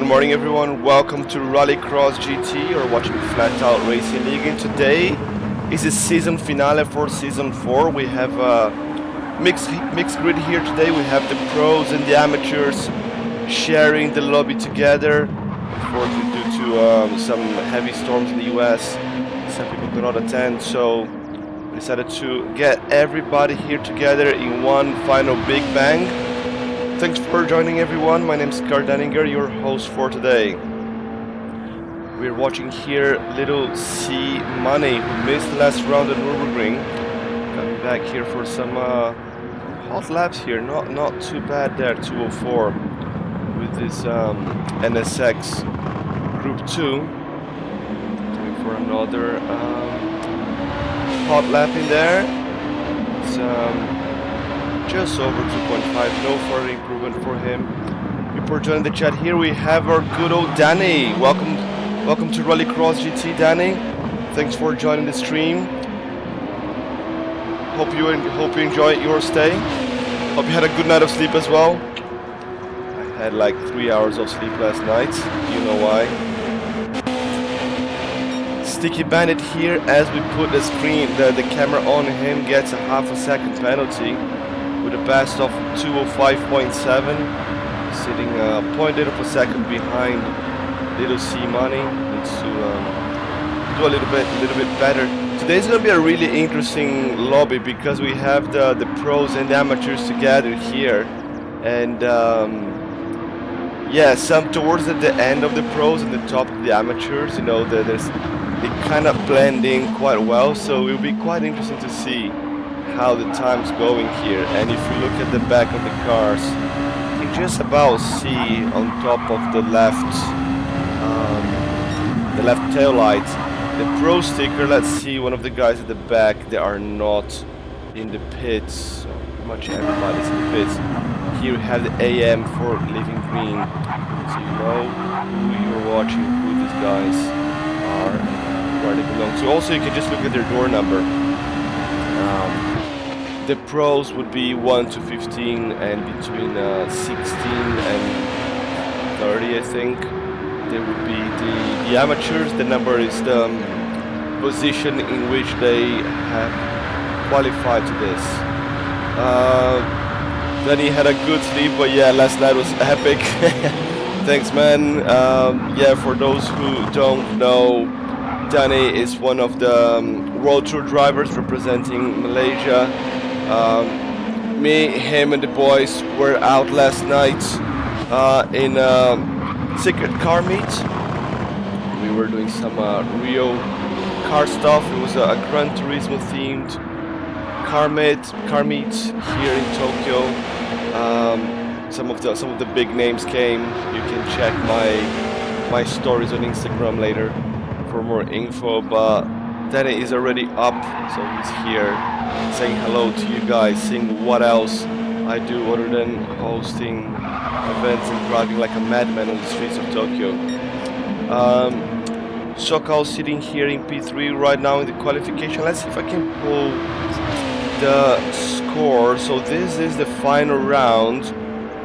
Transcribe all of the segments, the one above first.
morning everyone, welcome to Rallycross GT or watching Flatout Racing League. And today is the season finale for season 4. We have a mixed grid here today. We have the pros and the amateurs sharing the lobby together. Unfortunately, due to some heavy storms in the US, some people could not attend, so we decided to get everybody here together in one final big bang. Thanks for joining everyone. My name is Carl Danninger, your host for today. We're watching here Little C Money, who missed the last round at Nürburgring. Coming back here for some hot laps here. Not too bad there, 204 with this NSX Group 2. Going for another hot lap in there. It's just over 2.5, no further improvement for him. Before joining the chat here, we have our good old Danny. Welcome to Rallycross GT, Danny. Thanks for joining the stream. Hope you enjoy your stay. Hope you had a good night of sleep as well. I had like 3 hours of sleep last night. You know why. Sticky Bandit here, as we put the camera on him, gets a half a second penalty with a best of 205.7, sitting 0.8 of a second behind Little C Money. Needs to do a little bit better. Today's gonna be a really interesting lobby because we have the pros and the amateurs together here, and yeah, some towards the end of the pros and the top of the amateurs. You know, they kind of blend in quite well, so it'll be quite interesting to see how the time's going here. And if you look at the back of the cars, you can just about see on top of the left tail light the pro sticker. Let's see, one of the guys at the back, they are not in the pits, so pretty much everybody's in the pits. Here we have the AM for Living Green, so you know who you're watching, who these guys are, where they belong to. Also, you can just look at their door number. The pros would be 1 to 15, and between 16 and 30, I think. There would be the amateurs. The number is the position in which they have qualified to this. Then he had a good sleep, but yeah, last night was epic. Thanks, man. Yeah, for those who don't know, Danny is one of the World Tour drivers representing Malaysia. Me, him and the boys were out last night in secret car meet. We were doing some Rio car stuff. It was a Gran Turismo themed car meet here in Tokyo. Some of the big names came. You can check my stories on Instagram later for more info, but Danny is already up, so he's here saying hello to you guys, seeing what else I do other than hosting events and driving like a madman on the streets of Tokyo. Sokal sitting here in P3 right now in the qualification. Let's see if I can pull the score. So this is the final round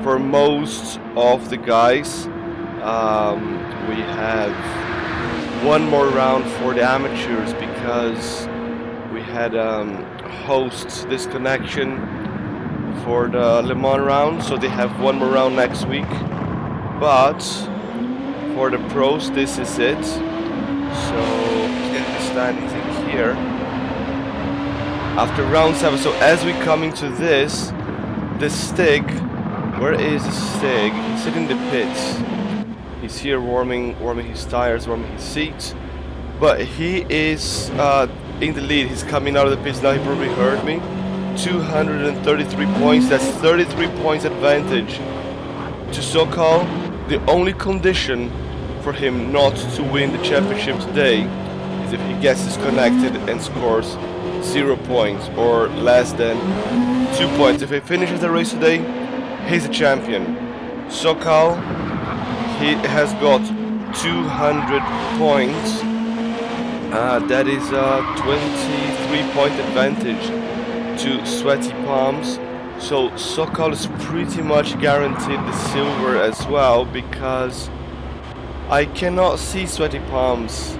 for most of the guys. We have one more round for the amateurs because we had host disconnection for the Le Mans round, so they have one more round next week. But for the pros, this is it. So get the standings in here after round 7. So as we come into this, the Stig, where is the Stig? He's sitting in the pits. He's here warming his tires, warming his seats, but he is in the lead. He's coming out of the pits now. He probably heard me. 233 points. That's 33 points advantage to Sokal. The only condition for him not to win the championship today is if he gets disconnected and scores 0 points or less than 2 points. If he finishes the race today, he's a champion. Sokal, he has got 200 points. That is a 23-point advantage to Sweaty Palms. So Sokal is pretty much guaranteed the silver as well, because I cannot see Sweaty Palms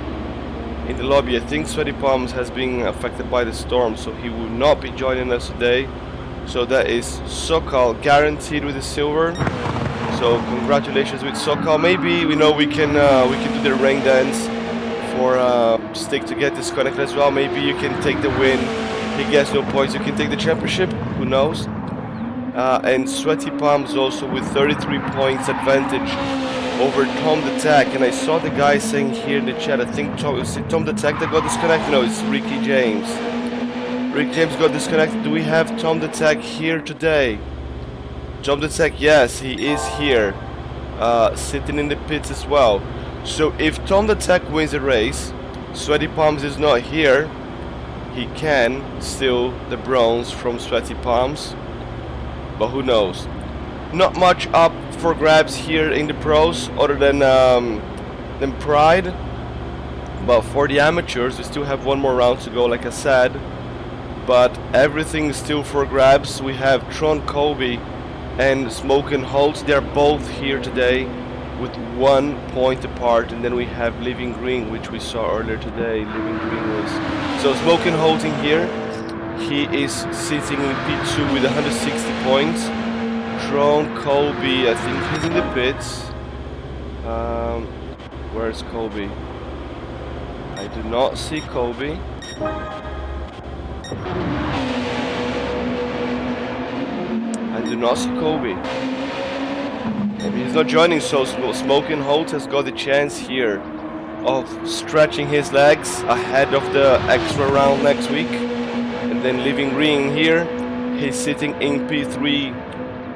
in the lobby. I think Sweaty Palms has been affected by the storm, so he will not be joining us today. So that is Sokal guaranteed with the silver. So congratulations with Sokal. Maybe we can do the rain dance for Stick to get disconnected as well. Maybe you can take the win. He gets no points. You can take the championship. Who knows? And Sweaty Palms also with 33 points advantage over Tom the Tech. And I saw the guy saying here in the chat, I think is it Tom the Tech that got disconnected? No, it's Ricky James. Rick James got disconnected. Do we have Tom the Tech here today? Tom the Tech, yes, he is here. Sitting in the pits as well. So if Tom the Tech wins the race, Sweaty Palms is not here, he can steal the bronze from Sweaty Palms. But who knows? Not much up for grabs here in the pros other than Pride. But for the amateurs, we still have one more round to go, like I said. But everything is still for grabs. We have Tron Kobe and Smoke and Holt. They're both here today with 1 point apart. And then we have Living Green, which we saw earlier today. Living Green was... So Smoke and Holt in here. He is sitting in P2 with 160 points. Tron Kobe, I think he's in the pits. Where's Kobe? I do not see Kobe. I do not see Kobe. Maybe he's not joining, so Smoking Holt has got the chance here of stretching his legs ahead of the extra round next week. And then Living Green here, he's sitting in P3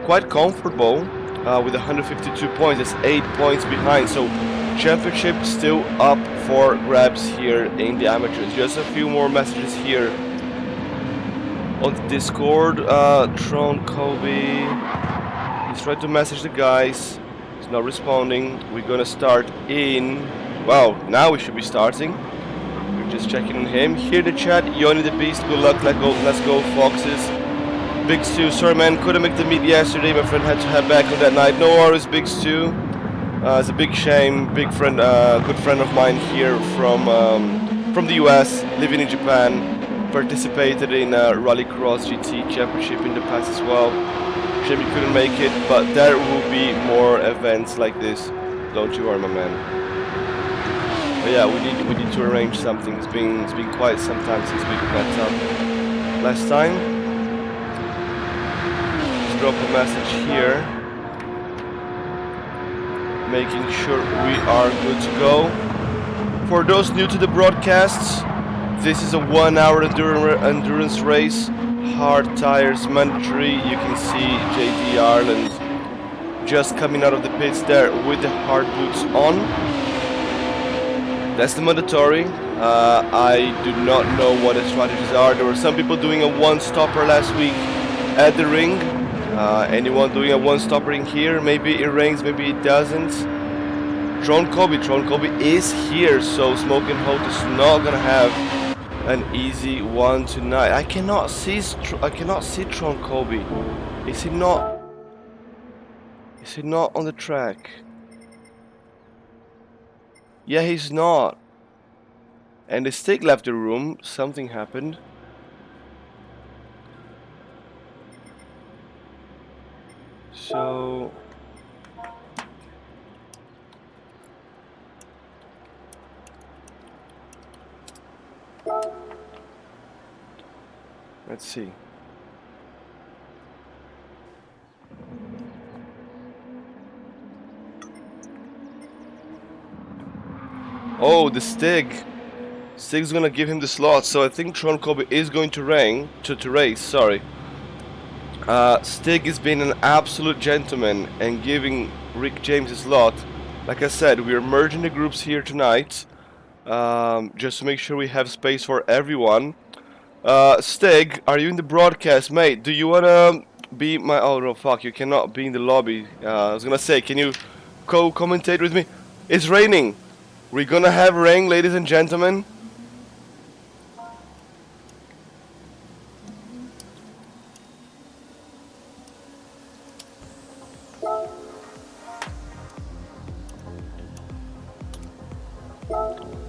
quite comfortable with 152 points. That's 8 points behind, so championship still up for grabs here in the amateurs. Just a few more messages here on the Discord. Tron Kobe, he's trying to message the guys, he's not responding. We're gonna start in, well, now we should be starting. We're just checking on him. Here in the chat, Yoni the Beast, good luck, let's go Foxes. Big Stu, sorry man, couldn't make the meet yesterday, my friend had to head back on that night. No worries, Big Stu. It's a big shame. Big friend, good friend of mine here from the US, living in Japan, participated in Rallycross GT Championship in the past as well. Shame you couldn't make it, but there will be more events like this. Don't you worry, my man. But yeah, we need to arrange something. It's been quite some time since we met up last time. Just drop a message here, making sure we are good to go. For those new to the broadcasts, this is a 1 hour endurance race. Hard tires mandatory. You can see JD Ireland just coming out of the pits there with the hard boots on. That's the mandatory. I do not know what the strategies are. There were some people doing a one-stopper last week at the ring. Anyone doing a one-stopper in here? Maybe it rains, maybe it doesn't. Tron Kobe is here, so Smoking Holt is not gonna have an easy one tonight. I cannot see Tron Kobe. Is he not? Is he not on the track? Yeah, he's not. And the Stick left the room. Something happened. So let's see. Oh, the Stig. Stig's gonna give him the slot, so I think Tron Kobe is going to race. Sorry. Stig has been an absolute gentleman and giving Rick James his slot. Like I said, we are merging the groups here tonight, just to make sure we have space for everyone. Stig, are you in the broadcast, mate? Do you wanna be my? Oh no, fuck! You cannot be in the lobby. I was gonna say, can you co-commentate with me? It's raining. We're gonna have rain, ladies and gentlemen.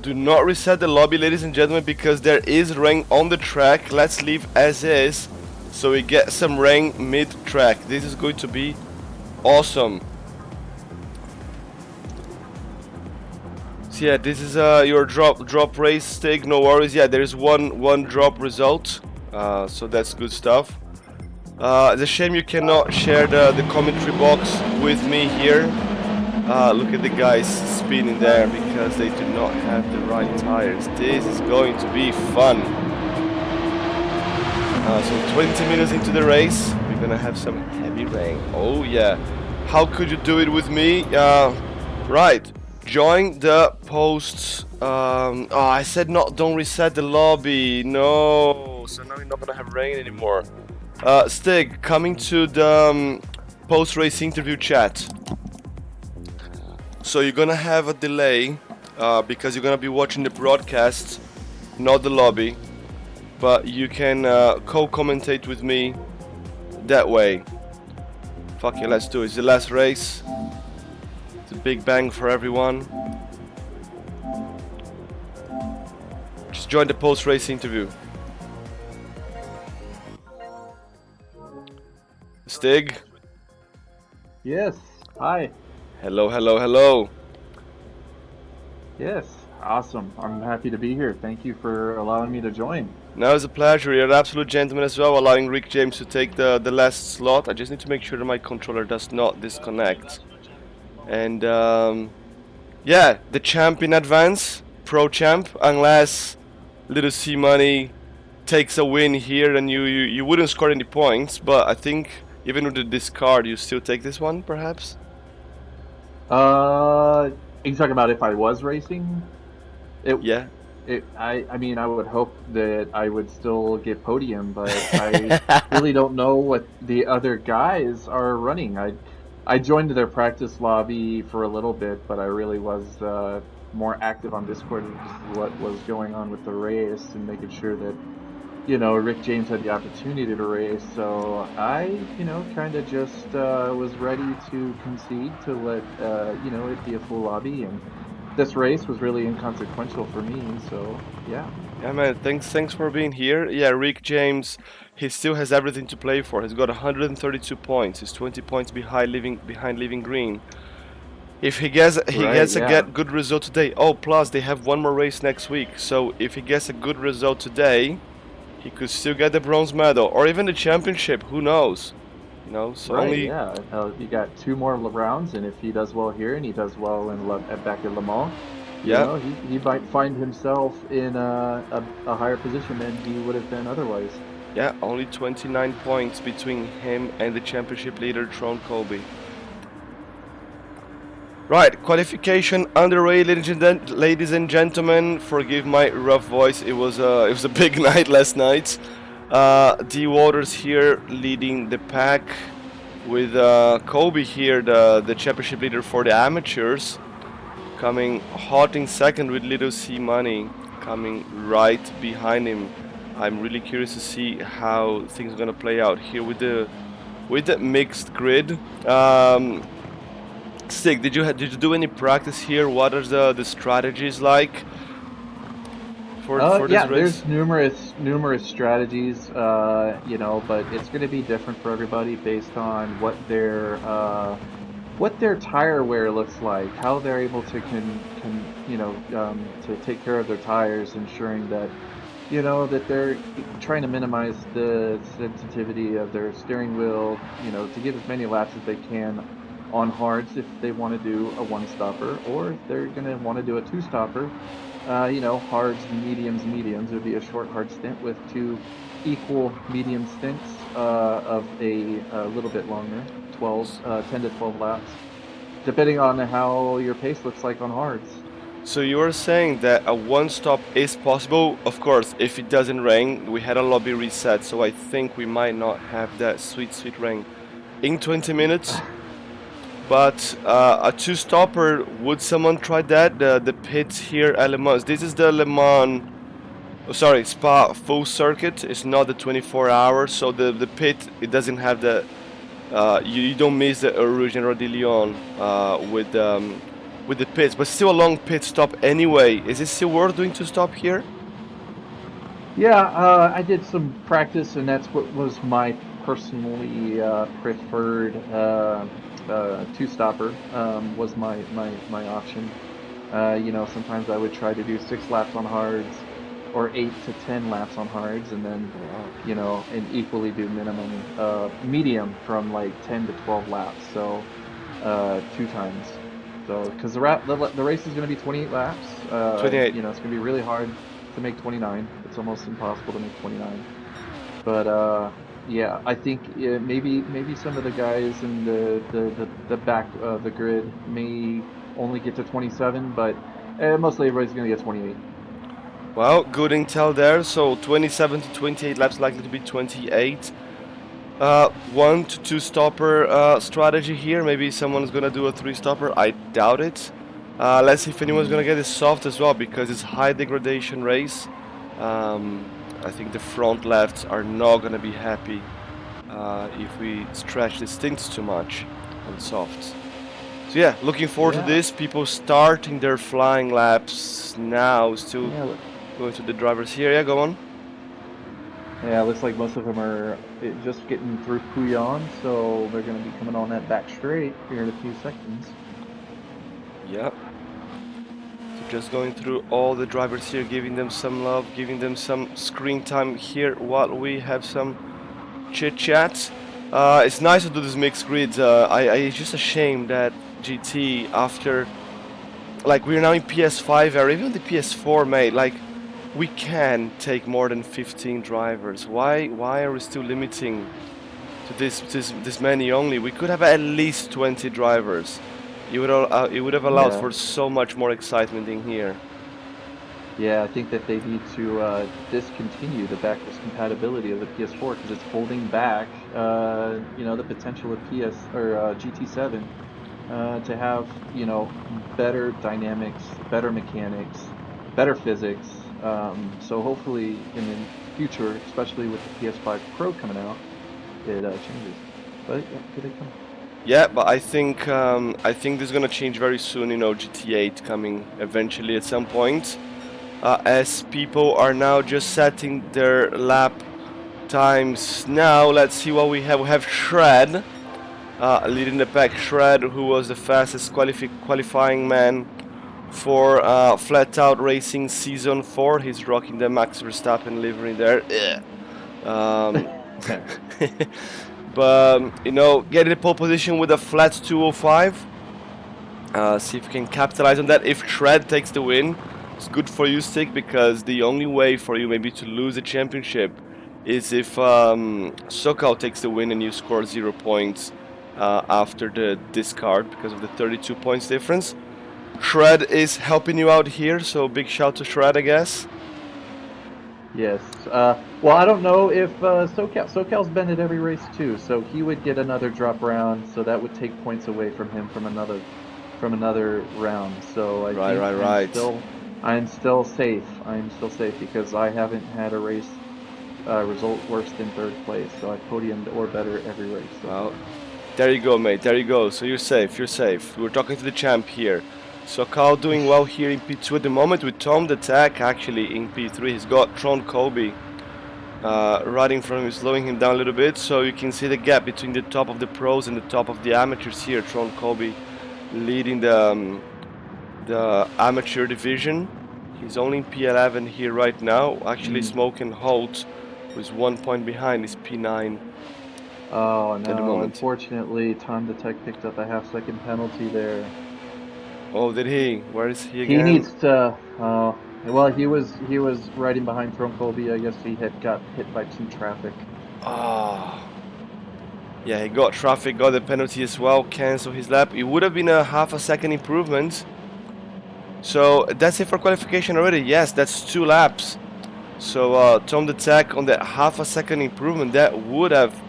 Do not reset the lobby, ladies and gentlemen, because there is rain on the track. Let's leave as is, so we get some rain mid-track. This is going to be awesome. So yeah, this is your drop race stake. No worries. Yeah, there is one drop result, so that's good stuff. It's a shame you cannot share the commentary box with me here. Look at the guys spinning there because they do not have the right tires. This is going to be fun. So 20 minutes into the race, we're gonna have some heavy rain. Oh yeah. How could you do it with me? Right. Join the posts. Oh, I said not. Don't reset the lobby. No. So now we're not gonna have rain anymore. Stig, coming to the post-race interview chat. So you're gonna have a delay because you're gonna be watching the broadcast, not the lobby. But you can co-commentate with me that way. Fuck yeah, let's do it. It's the last race. It's a big bang for everyone. Just join the post-race interview. Stig? Yes. Hi. Hello, hello, hello. Yes. Awesome. I'm happy to be here. Thank you for allowing me to join. Now it's a pleasure. You're an absolute gentleman as well, allowing Rick James to take the last slot. I just need to make sure that my controller does not disconnect. And yeah, the champ in advance, pro champ, unless Little C Money takes a win here and you wouldn't score any points, but I think even with the discard you still take this one perhaps? You talking about if I was racing? It, Yeah. I mean, I would hope that I would still get podium, but I really don't know what the other guys are running. I joined their practice lobby for a little bit, but I really was more active on Discord and just what was going on with the race and making sure that, Rick James had the opportunity to race. So I, kind of just was ready to concede to let, it be a full lobby. And this race was really inconsequential for me. So, yeah. Yeah, man, thanks for being here. Yeah, Rick James, he still has everything to play for. He's got 132 points. He's 20 points behind leaving green. If he gets Right, a yeah. good result today. Oh, plus they have one more race next week. So if he gets a good result today, he could still get the bronze medal or even the championship. Who knows? So Right, only yeah. You got two more rounds, and if he does well here and he does well in back at Le Mans, yeah. he might find himself in a higher position than he would have been otherwise. Yeah, only 29 points between him and the championship leader, Tron Colby. Right, qualification underway, ladies and gentlemen. Forgive my rough voice. It was a big night last night. D Waters here leading the pack with Colby here, the championship leader for the amateurs, coming hot in second with Little C Money coming right behind him. I'm really curious to see how things are gonna play out here with the mixed grid. Stig, did you do any practice here? What are the strategies like for this Yeah, race? there's numerous strategies, but it's going to be different for everybody based on what their tire wear looks like, how they're able to to take care of their tires, ensuring that that they're trying to minimize the sensitivity of their steering wheel, to get as many laps as they can on hards if they want to do a one stopper, or if they're going to want to do a two stopper. Hards, mediums. It would be a short hard stint with two equal medium stints of a little bit longer, 10 to 12 laps, depending on how your pace looks like on hards. So you are saying that a one stop is possible? Of course, if it doesn't rain. We had a lobby reset, so I think we might not have that sweet rain in 20 minutes. But a two-stopper, would someone try that? The pits here at Le Mans. This is the Le Mans, oh, sorry, Spa full circuit. It's not the 24 hours, so the pit, it doesn't have the, you don't miss the original de Lyon with with the pits, but still a long pit stop anyway. Is it still worth doing to stop here? Yeah, I did some practice, and that's what was my personally preferred two-stopper was my option. Sometimes I would try to do 6 laps on hards, or 8 to 10 laps on hards, and then Oh, wow. and equally do minimum medium from like 10 to 12 laps. So 2 times. So because the race is going to be 28 laps, 28. it's going to be really hard to make 29. It's almost impossible to make 29. But yeah, I think maybe some of the guys in the back of the grid may only get to 27, but mostly everybody's going to get 28. Well, good intel there. So 27 to 28 laps, likely to be 28. 1 to 2 stopper strategy here. Maybe someone's gonna do a 3 stopper. I doubt it. Let's see if anyone's gonna Mm, get it soft as well because it's high degradation race. Um, I think the front lefts are not gonna be happy if we stretch the stints too much on softs. So yeah, looking forward to yeah, this. People starting their flying laps now. Still yeah, going to the drivers here. Yeah, go on. yeah. Looks like most of them are just getting through Puyon, so they're going to be coming on that back straight here in a few seconds. Yeah. So just going through all the drivers here, giving them some love, giving them some screen time here while we have some chit chat. It's nice to do this mixed grids. It's just a shame that GT after like we're now in PS5 or even the PS4 mate like we can take more than 15 drivers. Why are we still limiting to this many only? We could have at least 20 drivers. It would have allowed Yeah, for so much more excitement in here. yeah. I think that they need to discontinue the backwards compatibility of the PS4 because it's holding back, the potential of PS or GT7 to have, better dynamics, better mechanics, better physics. So hopefully in the future, especially with the PS5 Pro coming out, it changes. But yeah, here they come. Yeah, but I think this is gonna change very soon. GT8 coming eventually at some point, as people are now just setting their lap times. Now let's see what we have. We have Shred leading the pack. Shred, who was the fastest qualifying man for Flatout Racing Season 4. He's rocking the Max Verstappen livery there. Ugh. Um, but getting the pole position with a flat 205. See if you can capitalize on that. If Shred takes the win, it's good for you, Stick, because the only way for you maybe to lose the championship is if Sokal takes the win and you score 0 points after the discard because of the 32 points difference. Shred is helping you out here, so big shout to Shred, I guess. Yes. Well, I don't know if SoCal's been at every race too, so he would get another drop round, so that would take points away from him from another round. So I Right, think right, I'm right. still I'm still safe. I'm still safe because I haven't had a race result worse than third place. So I podiumed or better every race so Well, far. there you go, mate. There you go. So you're safe. You're safe. We're talking to the champ here. So Carl doing well here in P2 at the moment with Tom the Tech actually in P3. He's got Tron Colby right in front of him, slowing him down a little bit. So you can see the gap between the top of the pros and the top of the amateurs here. Tron Colby leading the amateur division. He's only in P11 here right now. Actually, Mm. Smoke and Holt, who's 1 point behind, is P9 Oh at the no! moment. Unfortunately, Tom the Tech picked up a half-second penalty there. Oh, did he? Where is he He again? needs to. Well, he was riding behind Throne Colby. I guess he had got hit by some traffic. Ah, yeah, he got traffic, got the penalty as well, cancel his lap. It would have been a half a second improvement. So that's it for qualification already. Yes, that's 2 laps. So Tom the Tech on that half a second improvement, that would have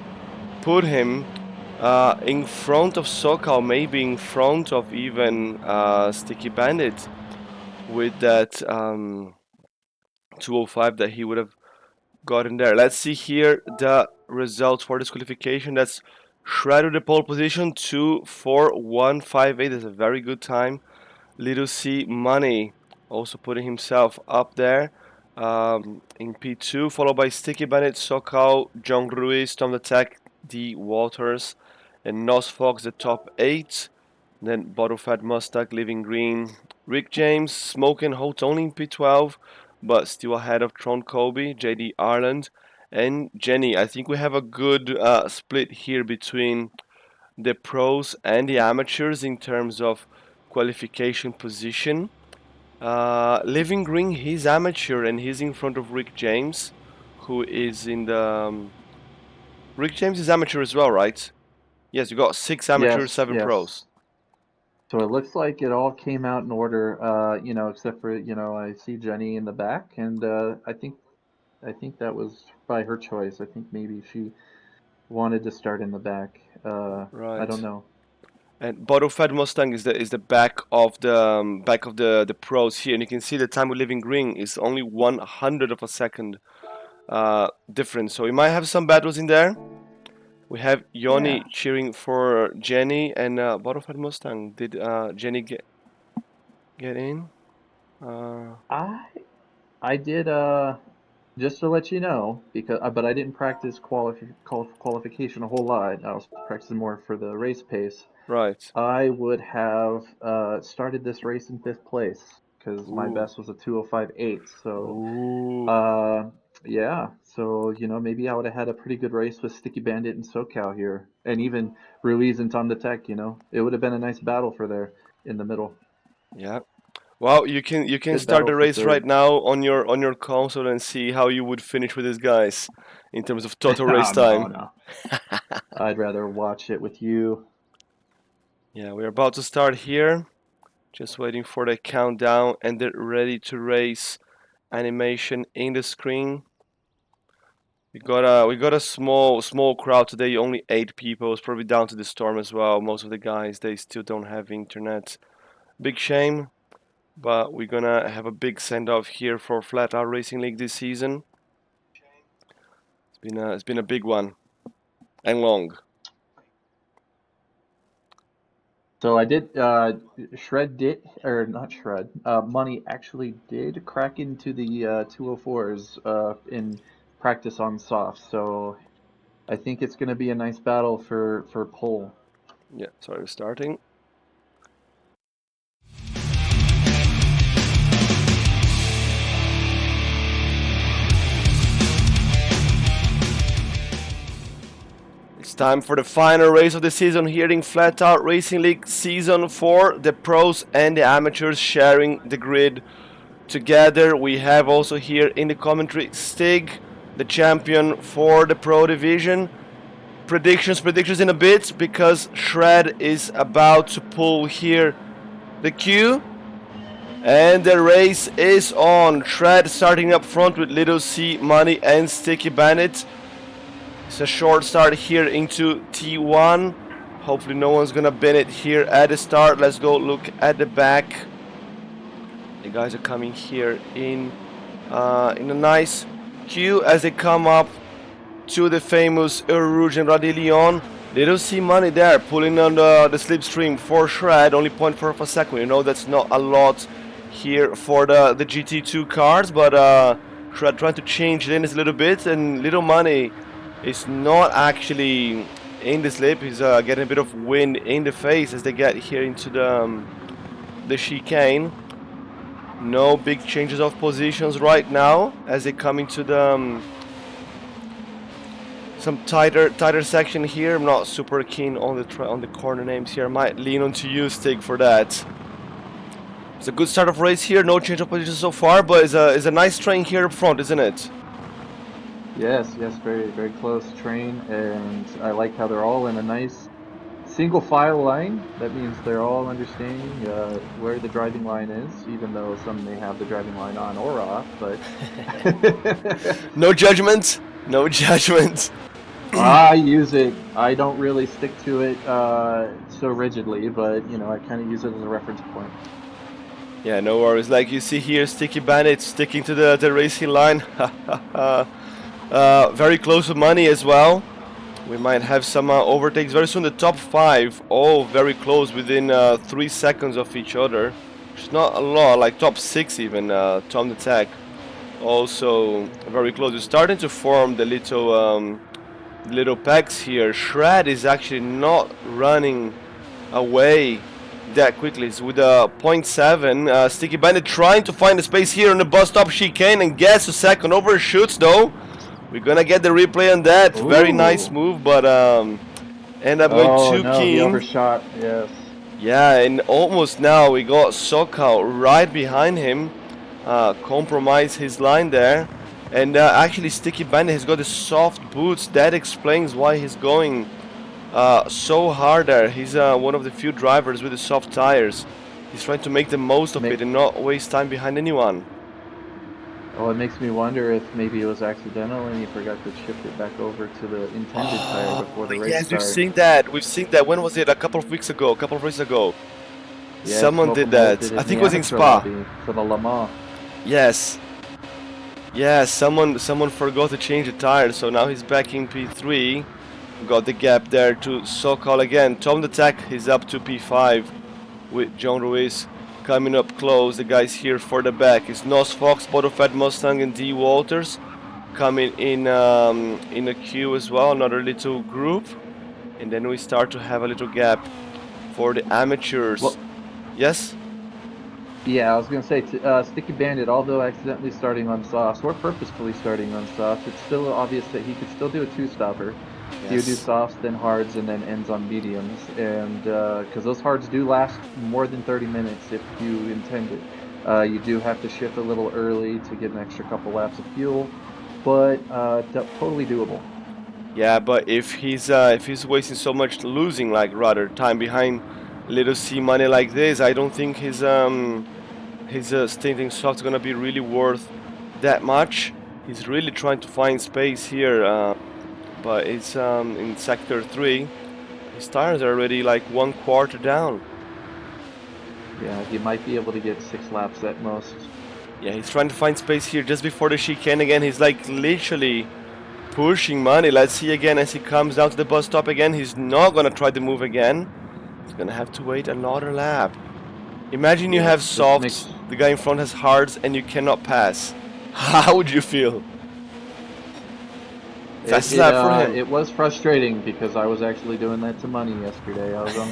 put him in front of Sokal, maybe in front of even Sticky Bandit with that 205 that he would have got in there. Let's see here the results for this qualification. That's Shredder the pole position, 2:41.58. That's a very good time. Little C Money also putting himself up there in P2, followed by Sticky Bandit, Sokal, John Ruiz, Tom the Tech, D Waters, and Nos Fox, the top 8. Then Bottlefat Mustang, Living Green, Rick James, Smoking Hot only in P12, but still ahead of Tron Kobe, JD Ireland, and Jenny. I think we have a good split here between the pros and the amateurs in terms of qualification position. Living Green, he's amateur and he's in front of Rick James, who is in the. Rick James is amateur as well, right? Yes, you got 6 amateurs, Yes, 7 pros. yes. So it looks like it all came out in order, except for, I see Jenny in the back, and I think that was by her choice. I think maybe she wanted to start in the back. I don't Right. know. And Bottlefed Mustang is the back of the pros here, and you can see the time with Living Green is only 100 of a second difference. So we might have some battles in there. We have Yeah, Yoni cheering for Jenny and Bottlefed Mustang. Did Jenny get in? Uh, I I did just to let you know because but I didn't practice qualification a whole lot. I was practicing more for the race pace. right. I would have started this race in fifth place because my Ooh. best was a 2:05.8. So, Ooh. uh, yeah. So, maybe I would have had a pretty good race with Sticky Bandit and SoCal here, and even Ruiz and Tom the Tech. It would have been a nice battle for there in the middle. Yeah. Well, you can Good start battle the for race right third. now on your console and see how you would finish with these guys in terms of total race Oh, no, time. no. I'd rather watch it with you. Yeah, we're about to start here. Just waiting for the countdown and the ready to race animation in the screen. We got a small crowd today, only 8 people. It's probably down to the storm as well. Most of the guys they still don't have internet. Big shame, but we're gonna have a big send off here for Flatout Racing League this season. It's been a big one and long. So I did, Shred did, or not Shred, Money actually did crack into the 204s in practice on soft. So I think it's going to be a nice battle for pole. Yeah, sorry, we're starting. It's time for the final race of the season here in Flatout Racing League Season 4. The pros and the amateurs sharing the grid together. We have also here in the commentary Stig, the champion for the pro division. Predictions in a bit because Shred is about to pull here the queue. And the race is on. Shred starting up front with Little C, Money, and Sticky Bandit. It's a short start here into T1. Hopefully no one's gonna bin it here at the start. Let's go look at the back. The guys are coming here in a nice queue as they come up to the famous Rouge and Radillion. Little C Money there pulling on the slipstream for Shred, only 0.4 of a second. You know that's not a lot here for the GT2 cars, but Shred trying to change lanes a little bit, and Little Money is not actually in the slip. He's getting a bit of wind in the face as they get here into the chicane. No big changes of positions right now as they come into the some tighter section here. I'm not super keen on the corner names here. I might lean onto you, Stig, for that. It's a good start of race here. No change of position so far, but it's a nice train here up front, isn't it? Yes, yes, very, very close train. And I like how they're all in a nice single file line. That means they're all understanding where the driving line is, even though some may have the driving line on or off. But No judgment. No judgment. I use it. I don't really stick to it so rigidly, but I kind of use it as a reference point. Yeah, no worries. Like you see here, Sticky Bandit sticking to the racing line. Very close with Money as well. We might have some overtakes very soon. The top 5, all very close, within 3 seconds of each other. It's not a lot, like top 6 even. Tom the Tech also very close. We're starting to form the little packs here. Shred is actually not running away that quickly. It's with a .7. Sticky Bandit trying to find a space here on the bus stop chicane and gets a second. Overshoots though. We're gonna get the replay on that. Very nice Ooh. move, but end up going Oh too no, he keen. overshot. Yes. Yeah, and almost now we got Sokal right behind him. Compromise his line there. And actually Sticky Bandit has got the soft boots. That explains why he's going so hard there. He's one of the few drivers with the soft tires. He's trying to make the most of it and not waste time behind anyone. Well, it makes me wonder if maybe it was accidental and he forgot to shift it back over to the intended tire before the race Yes, we've start. seen that. We've seen that. When was it? A couple of weeks ago. A couple of races ago. Yeah, Someone did that. did I it think in it was the in amateur Spa. lobby for the Le Mans. Yes. Yeah, someone forgot to change the tire, so now he's back in P3. Got the gap there to Sokol again. Tom the Tech is up to P5 with John Ruiz coming up close. The guys here for the back is Nos Fox, Botofed Mustang, and D Walters coming in a queue as well. Another little group, and then we start to have a little gap for the amateurs. Well, yes. yeah, I was gonna say Sticky Bandit, although accidentally starting on softs or purposefully starting on softs, it's still obvious that he could still do a two-stopper. He would do softs, then hards, and then ends on mediums, and because those hards do last more than 30 minutes if you intend it. You do have to shift a little early to get an extra couple laps of fuel, but totally doable. Yeah, but if he's wasting so much losing like rather time behind little C money like this, I don't think his stinting soft is gonna be really worth that much. He's really trying to find space here, but it's in sector 3. His tires are already like 1/4 down. Yeah, he might be able to get 6 laps at most. Yeah, he's trying to find space here just before the chicane again. He's like literally pushing money. Let's see again as he comes down to the bus stop again. He's not gonna try the move again. He's gonna have to wait another lap. Imagine you have softs, the guy in front has hards, and you cannot pass. How would you feel? Fastest lap for him. It was frustrating because I was actually doing that to money yesterday. I was on.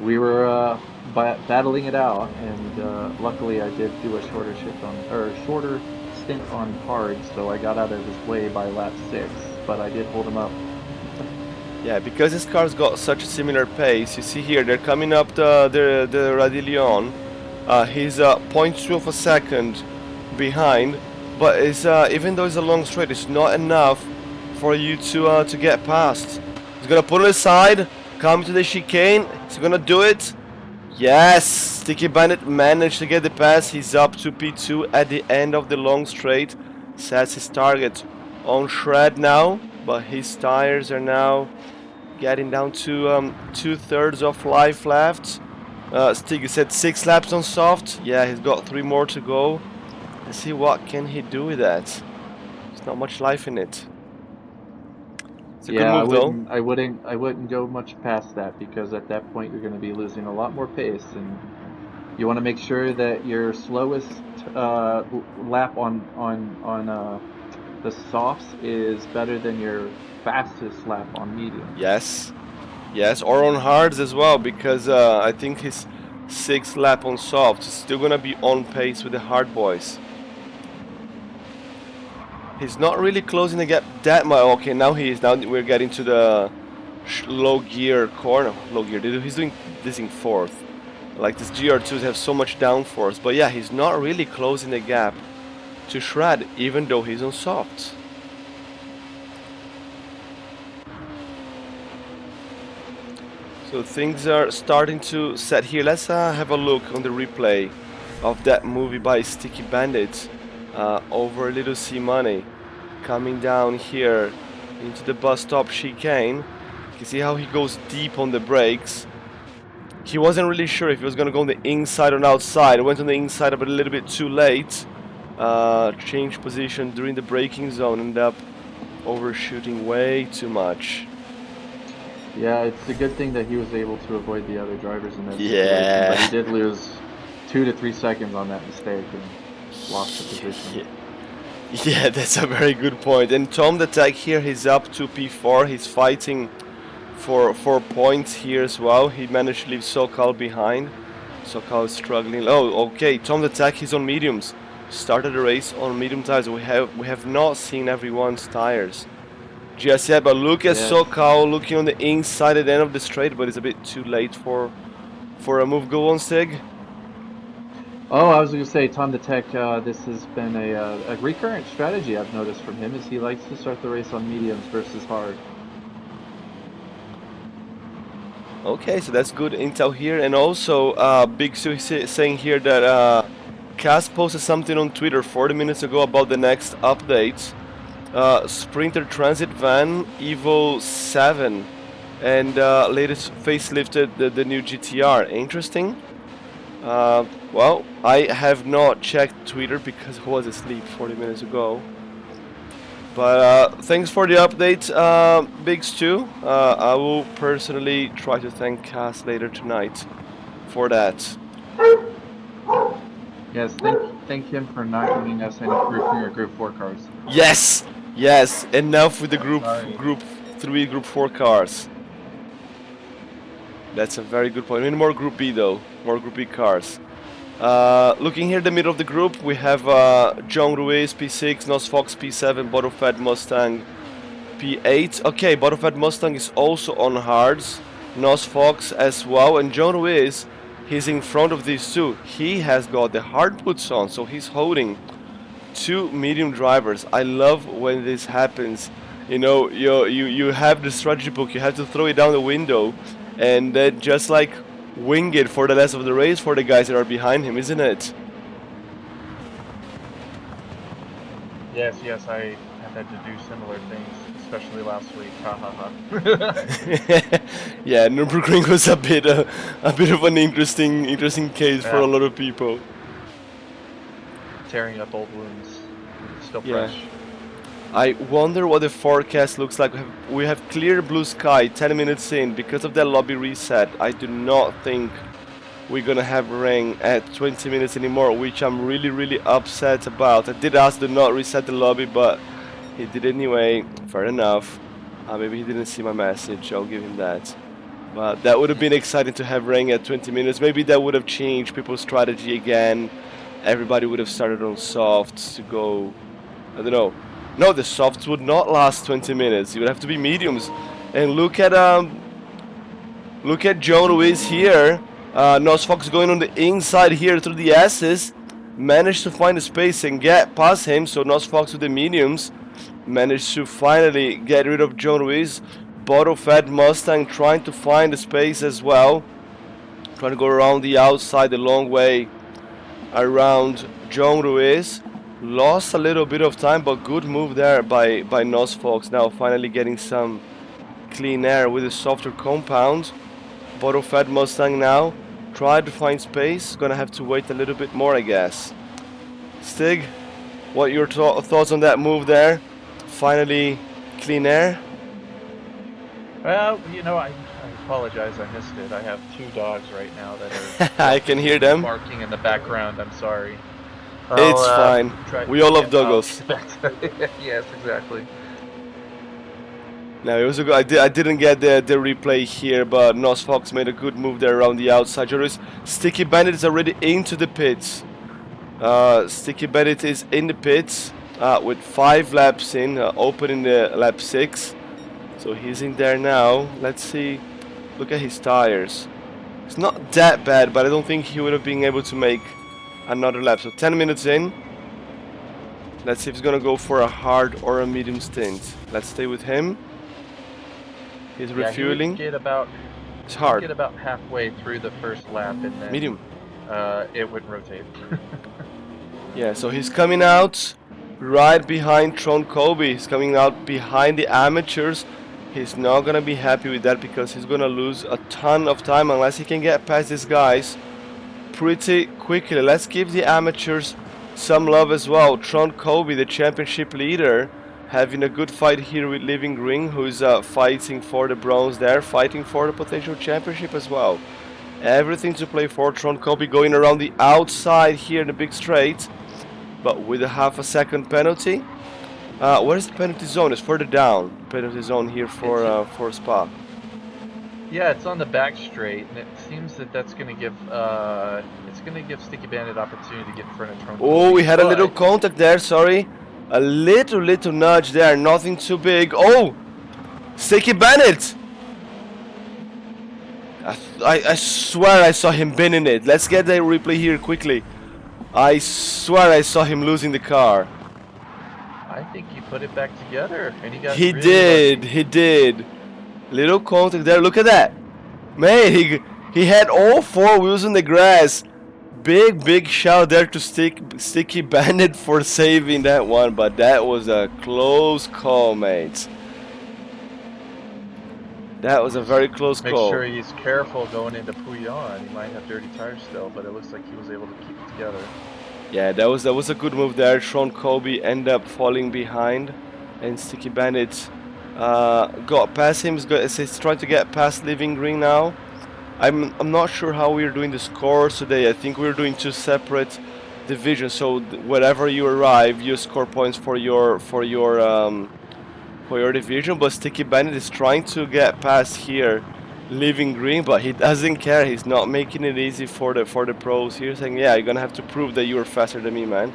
We were battling it out, and luckily I did do a shorter stint on hard, so I got out of his way by lap 6. But I did hold him up. Yeah, because his car's got such a similar pace. You see here, they're coming up the Radillion. He's 0.2 of a second behind, but it's even though it's a long straight, it's not enough for you to get past. He's gonna put it aside, come to the chicane. He's gonna do it. Yes, Sticky Bandit managed to get the pass. He's up to P2 at the end of the long straight. Sets his target on Shred now, but his tires are now getting down to 2/3 of life left. Sticky said 6 laps on soft. Yeah, he's got 3 more to go. Let's see what can he do with that. There's not much life in it. It's a good move though. I wouldn't go much past that because at that point you're going to be losing a lot more pace, and you want to make sure that your slowest lap on the softs is better than your fastest lap on medium. Yes, or on hards as well, because I think his 6th lap on soft is still gonna be on pace with the hard boys. He's not really closing the gap that much. Okay, now he is. Now we're getting to the low gear corner. Low gear. He's doing this in 4th. Like these GR2s have so much downforce, but yeah, he's not really closing the gap to Shred, even though he's on soft. So things are starting to set here. Let's have a look on the replay of that movie by Sticky Bandit over Little C Money. Coming down here into the bus stop chicane. You can see how he goes deep on the brakes. He wasn't really sure if he was going to go on the inside or outside. Went on the inside but a little bit too late. Changed position during the braking zone. Ended up overshooting way too much. Yeah, it's a good thing that he was able to avoid the other drivers in that situation, but he Yeah. did lose 2 to 3 seconds on that mistake and lost the position. Yeah, that's a very good point. And Tom the Tag here, he's up to P4. He's fighting for 4 points here as well. He managed to leave SoCal behind. SoCal is struggling. Oh, okay. Tom the Tag, he's on mediums. Started the race on medium tires. We have not seen everyone's tires just yet. But look at Yes. SoCal looking on the inside at the end of the straight, but it's a bit too late for a move. Go on, Stig. Oh, I was going to say, Tom the Tech, this has been a recurrent strategy I've noticed from him is he likes to start the race on mediums versus hard. Okay, so that's good intel here. And also, Big Sue saying here that Cass posted something on Twitter 40 minutes ago about the next updates. Sprinter Transit Van Evo 7 and latest facelifted the new GTR. Interesting. Well, I have not checked Twitter because I was asleep 40 minutes ago. But thanks for the update, Big Stu. I will personally try to thank Cass later tonight for that. Yes, thank him for not giving us any Group 3 or Group 4 cars. Yes, yes. Enough with the Sorry. group 3, group 4 cars. That's a very good point. We need more Group B though, more Group B cars. Looking here in the middle of the group, we have John Ruiz P6, Nos Fox P7, Bottlefed Mustang P8. Okay, Bottlefed Mustang is also on hards, Nos Fox as well, and John Ruiz, he's in front of these two. He has got the hard boots on, so he's holding two medium drivers. I love when this happens. You know, you have the strategy book, you have to throw it down the window, and then just like wing it for the rest of the race for the guys that are behind him, isn't it? Yes, I have had to do similar things, especially last week. Ha ha ha. Yeah, Nürburgring was a bit of an interesting case for a lot of people. Tearing up old wounds. Still Yeah. fresh. I wonder what the forecast looks like. We have clear blue sky 10 minutes in. Because of that lobby reset, I do not think we're gonna have rain at 20 minutes anymore, which I'm really upset about. I did ask to not reset the lobby, but he did anyway. Fair enough. Maybe he didn't see my message, I'll give him that. But that would have been exciting to have rain at 20 minutes. Maybe that would have changed people's strategy again. Everybody would have started on softs to go, I don't know. No, the softs would not last 20 minutes. You would have to be mediums. And look at John Ruiz here. Nos Fox going on the inside here through the S's. Managed to find a space and get past him. So Nos Fox with the mediums managed to finally get rid of John Ruiz. Bottle-fed Mustang trying to find a space as well. Trying to go around the outside the long way around John Ruiz. Lost a little bit of time, but good move there by Nos Fox. Now finally getting some clean air with a softer compound. Bottle-fed Mustang now. Tried to find space. Gonna have to wait a little bit more, I guess. Stig, what are your thoughts on that move there? Finally clean air? Well, I apologize, I missed it. I have 2 dogs right now that are I can hear them. barking in the background. I'm sorry. It's fine. We all love doggos. Yes, exactly. Now it was a good. I didn't get the replay here, but Nos Fox made a good move there around the outside. Joris, Sticky Bandit is already into the pits. Sticky Bandit is in the pits with 5 laps in, opening the lap 6. So he's in there now. Let's see. Look at his tires. It's not that bad, but I don't think he would have been able to make another lap. So 10 minutes in. Let's see if he's gonna go for a hard or a medium stint. Let's stay with him. He's refueling. It's hard. Get about halfway through the first lap and then Medium. It would rotate. Yeah, so he's coming out right behind Tron Kobe. He's coming out behind the amateurs. He's not gonna be happy with that because he's gonna lose a ton of time unless he can get past these guys pretty quickly. Let's give the amateurs some love as well. Tron Kobe, the championship leader, having a good fight here with Living Green, who's fighting for the bronze there, fighting for the potential championship as well. Everything to play for. Tron Kobe going around the outside here in the big straight, but with a half a second penalty. Where's the penalty zone? It's further down. Penalty zone here for Spa. Yeah, it's on the back straight, and it seems that that's going to give Sticky Bandit opportunity to get in front of Tron. Oh, we had a little contact there. Sorry, a little nudge there. Nothing too big. Oh, Sticky Bandit. I swear I saw him binning it. Let's get the replay here quickly. I swear I saw him losing the car. I think he put it back together, and he got. He really did. lucky. He did. Little contact there. Look at that, man. He had all four wheels in the grass. Big shout there to Sticky Bandit for saving that one, but that was a close call, mates. That was a very close Make call. sure he's careful going into Pouillon. He might have dirty tires still, but it looks like he was able to keep it together. Yeah, that was a good move there. Tron Kobe ended up falling behind, and Sticky Bandit got past him. He's trying to get past Living Green now. I'm not sure how we're doing the scores today. I think we're doing two separate divisions. So wherever you arrive, you score points for your division. But Sticky Bandit is trying to get past here, Living Green, but he doesn't care. He's not making it easy for the pros here, saying, "Yeah, you're gonna have to prove that you're faster than me, man."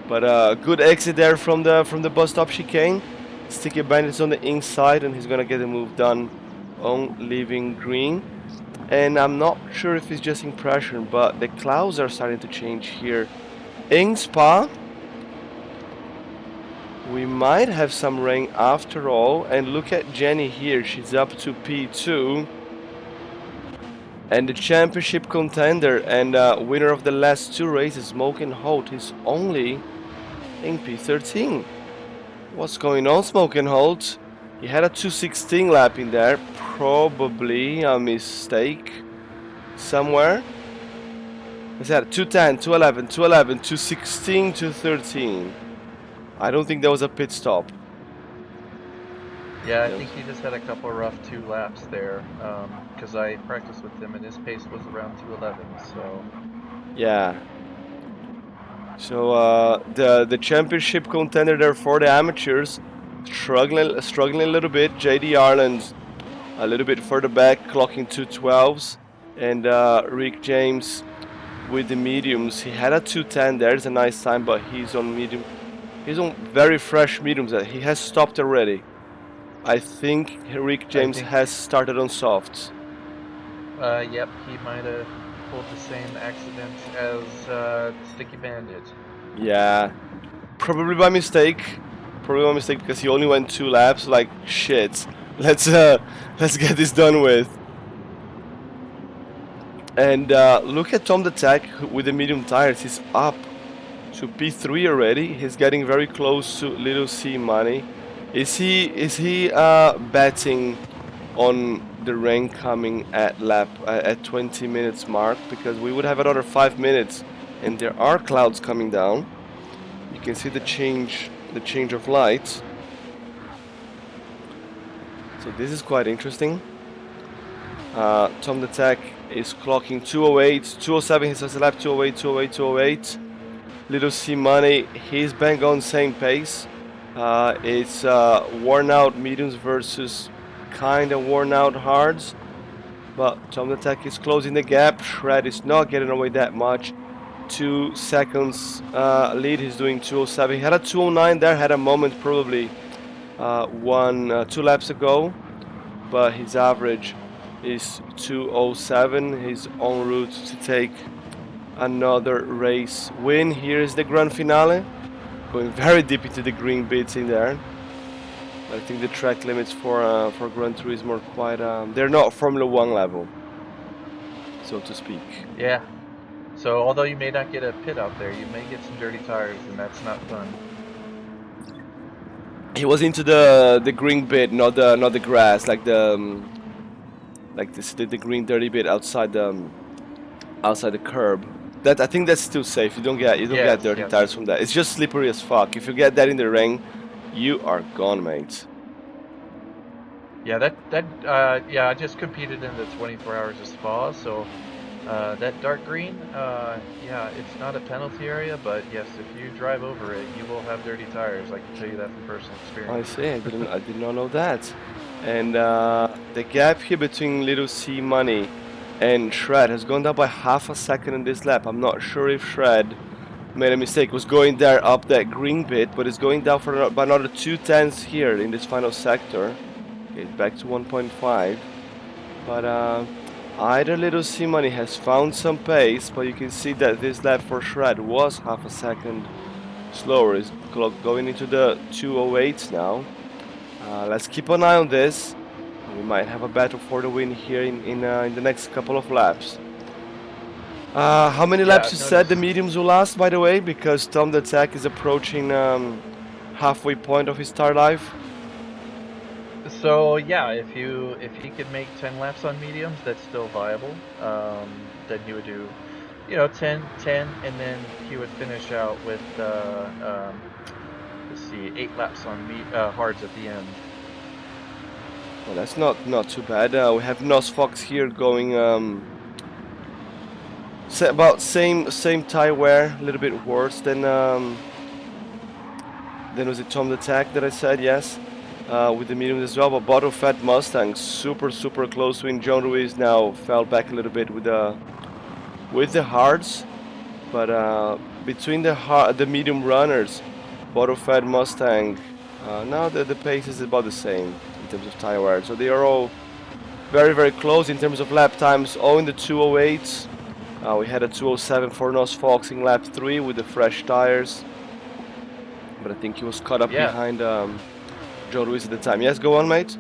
But good exit there from the bus stop chicane. Sticky Bandit is on the inside, and he's gonna get the move done on Living Green. And I'm not sure if he's just impression, but the clouds are starting to change here in Spa. We might have some rain after all. And look at Jenny here. She's up to P2. And the championship contender and winner of the last two races, Smoking Holt, is only in P13. What's going on, Smoking Holt? He had a 2:16 lap in there. Probably a mistake somewhere. Is that 2:10, 2:11, 2:11, 2:16, 2:13? I don't think there was a pit stop. Yeah, I think he just had a couple rough 2 laps there, because I practiced with him and his pace was around 2:11. So yeah. So the championship contender there for the amateurs, struggling a little bit. JD Ireland a little bit further back, clocking 2:12s, and Rick James with the mediums. He had a 2:10. There's a nice time, but he's on medium. He's on very fresh mediums. He has stopped already. I think Rick James has started on softs. Yep, he might have pulled the same accident as Sticky Bandit. Yeah, probably by mistake. Probably by mistake because he only went 2 laps. Like shit. Let's get this done with. And look at Tom the Tech with the medium tires. He's up to P3 already. He's getting very close to Little C Money. Is he betting on the rain coming at 20 minutes mark? Because we would have another 5 minutes, and there are clouds coming down. You can see the change of light. So this is quite interesting. Tom the Tech is clocking 2:08, 2:07. He starts the lap 2:08, 2:08, 2:08. Little C Money, he's bang on same pace. It's worn out mediums versus kind of worn out hards. But Tom the Tech is closing the gap. Shred is not getting away that much. 2 seconds lead. He's doing 2:07. He had a 2:09 there. Had a moment probably 2 laps ago, but his average is 2:07. He's en route to take another race win. Here is the grand finale, going very deep into the green bits in there. I think the track limits for Gran Turismo are quite they're not Formula 1 level, so to speak. Yeah. So although you may not get a pit out there, you may get some dirty tires, and that's not fun. He was into the green bit, not the grass, like the green dirty bit outside the curb. That I think that's still safe. You don't get dirty tires from that. It's just slippery as fuck. If you get that in the rain, You are gone, mate. Yeah, yeah, I just competed in the 24 hours of Spa, so that dark green, yeah, it's not a penalty area, but yes, if you drive over it, you will have dirty tires. I can tell you that from personal I experience. see. I did not know that. And the gap here between Little C Money and Shred has gone down by half a second in this lap. I'm not sure if Shred made a mistake. Was going there up that green bit, but it's going down for by another 2 tenths here in this final sector. Okay, back to 1.5. But either Little C Money has found some pace, but you can see that this lap for Shred was half a second slower. Is going into the 208 now. Let's keep an eye on this. We might have a battle for the win here in the next couple of laps. How many Yeah, laps you I've said the noticed. mediums will last, by the way? Because Tom the Tech is approaching halfway point of his star life. So yeah, if he could make 10 laps on mediums, that's still viable. Then he would do, 10, 10, and then he would finish out with let's see, 8 laps on hards at the end. Well, that's not too bad. We have Nos Fox here going about same tire wear, a little bit worse than was it Tom the Tech that I said, yes. With the medium as well, but Bottle Fat Mustang super close win. John Ruiz now fell back a little bit with the hards, but between the medium runners, Bottle Fat Mustang, now the pace is about the same in terms of tire wear. So they are all very close in terms of lap times, all in the 208s. We had a 207 for Nos Fox in lap 3 with the fresh tires, but I think he was caught up Yeah, behind John Ruiz at the time. Yes, go on, mate.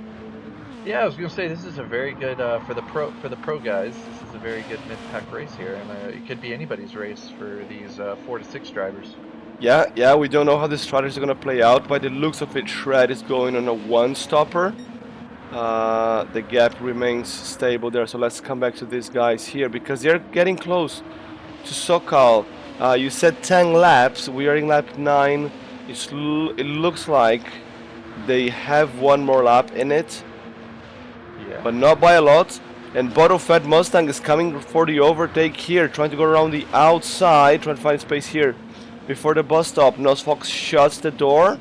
yeah. I was gonna say this is a very good for the pro guys. This is a very good mid-pack race here, and it could be anybody's race for these 4 to 6 drivers. Yeah, we don't know how the strategy is going to play out. By the looks of it, Shred is going on a one-stopper. The gap remains stable there, so let's come back to these guys here because they're getting close to Sokal. You said 10 laps, we are in lap 9. It looks like they have one more lap in it, Yeah. but not by a lot. And Bottle Fat Mustang is coming for the overtake here, trying to go around the outside, trying to find space here before the bus stop. Nos Fox shuts the door.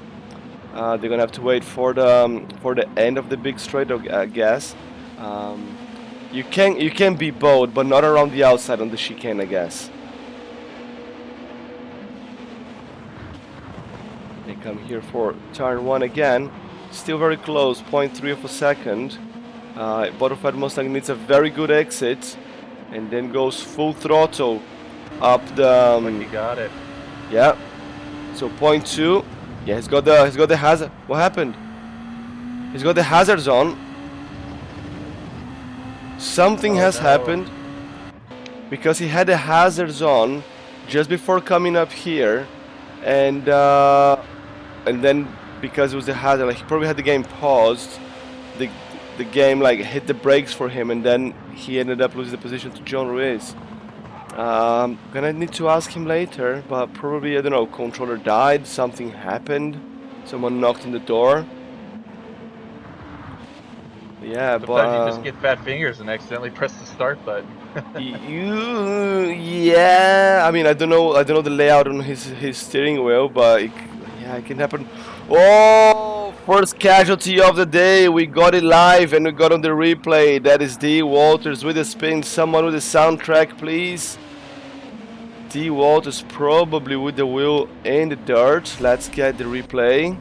They're gonna have to wait for the end of the big straight, I guess. You can be both, but not around the outside on the chicane, I guess. They come here for turn 1 again. Still very close, 0.3 of a second. Butterfly Mustang needs a very good exit, and then goes full throttle up the. Like you got it. Yeah. So 0.2. Yeah, he's got the hazard. What happened? He's got the hazards on. Something Oh has no. happened because he had the hazards on just before coming up here, and then because it was the hazard, like he probably had the game paused. The game like hit the brakes for him, and then he ended up losing the position to John Ruiz. Gonna need to ask him later, but probably, I don't know, controller died, something happened, someone knocked on the door. Yeah, but Sometimes you just get fat fingers and accidentally press the start button. yeah, I mean, I don't know the layout on his steering wheel, but yeah, it can happen. Oh, first casualty of the day. We got it live and we got on the replay. That is D Walters with a spin. Someone with a soundtrack, please. D Walters probably with the wheel in the dirt. Let's get the replay.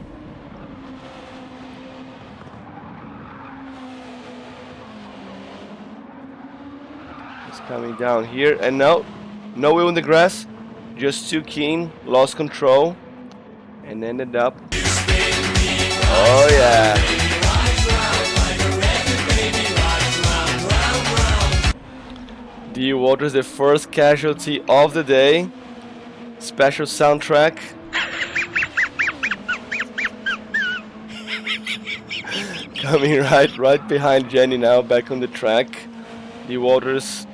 It's coming down here, and no wheel in the grass. Just too keen, lost control, and ended up. Oh yeah. D Waters, the first casualty of the day. Special soundtrack. Coming right behind Jenny now, back on the track. D Waters.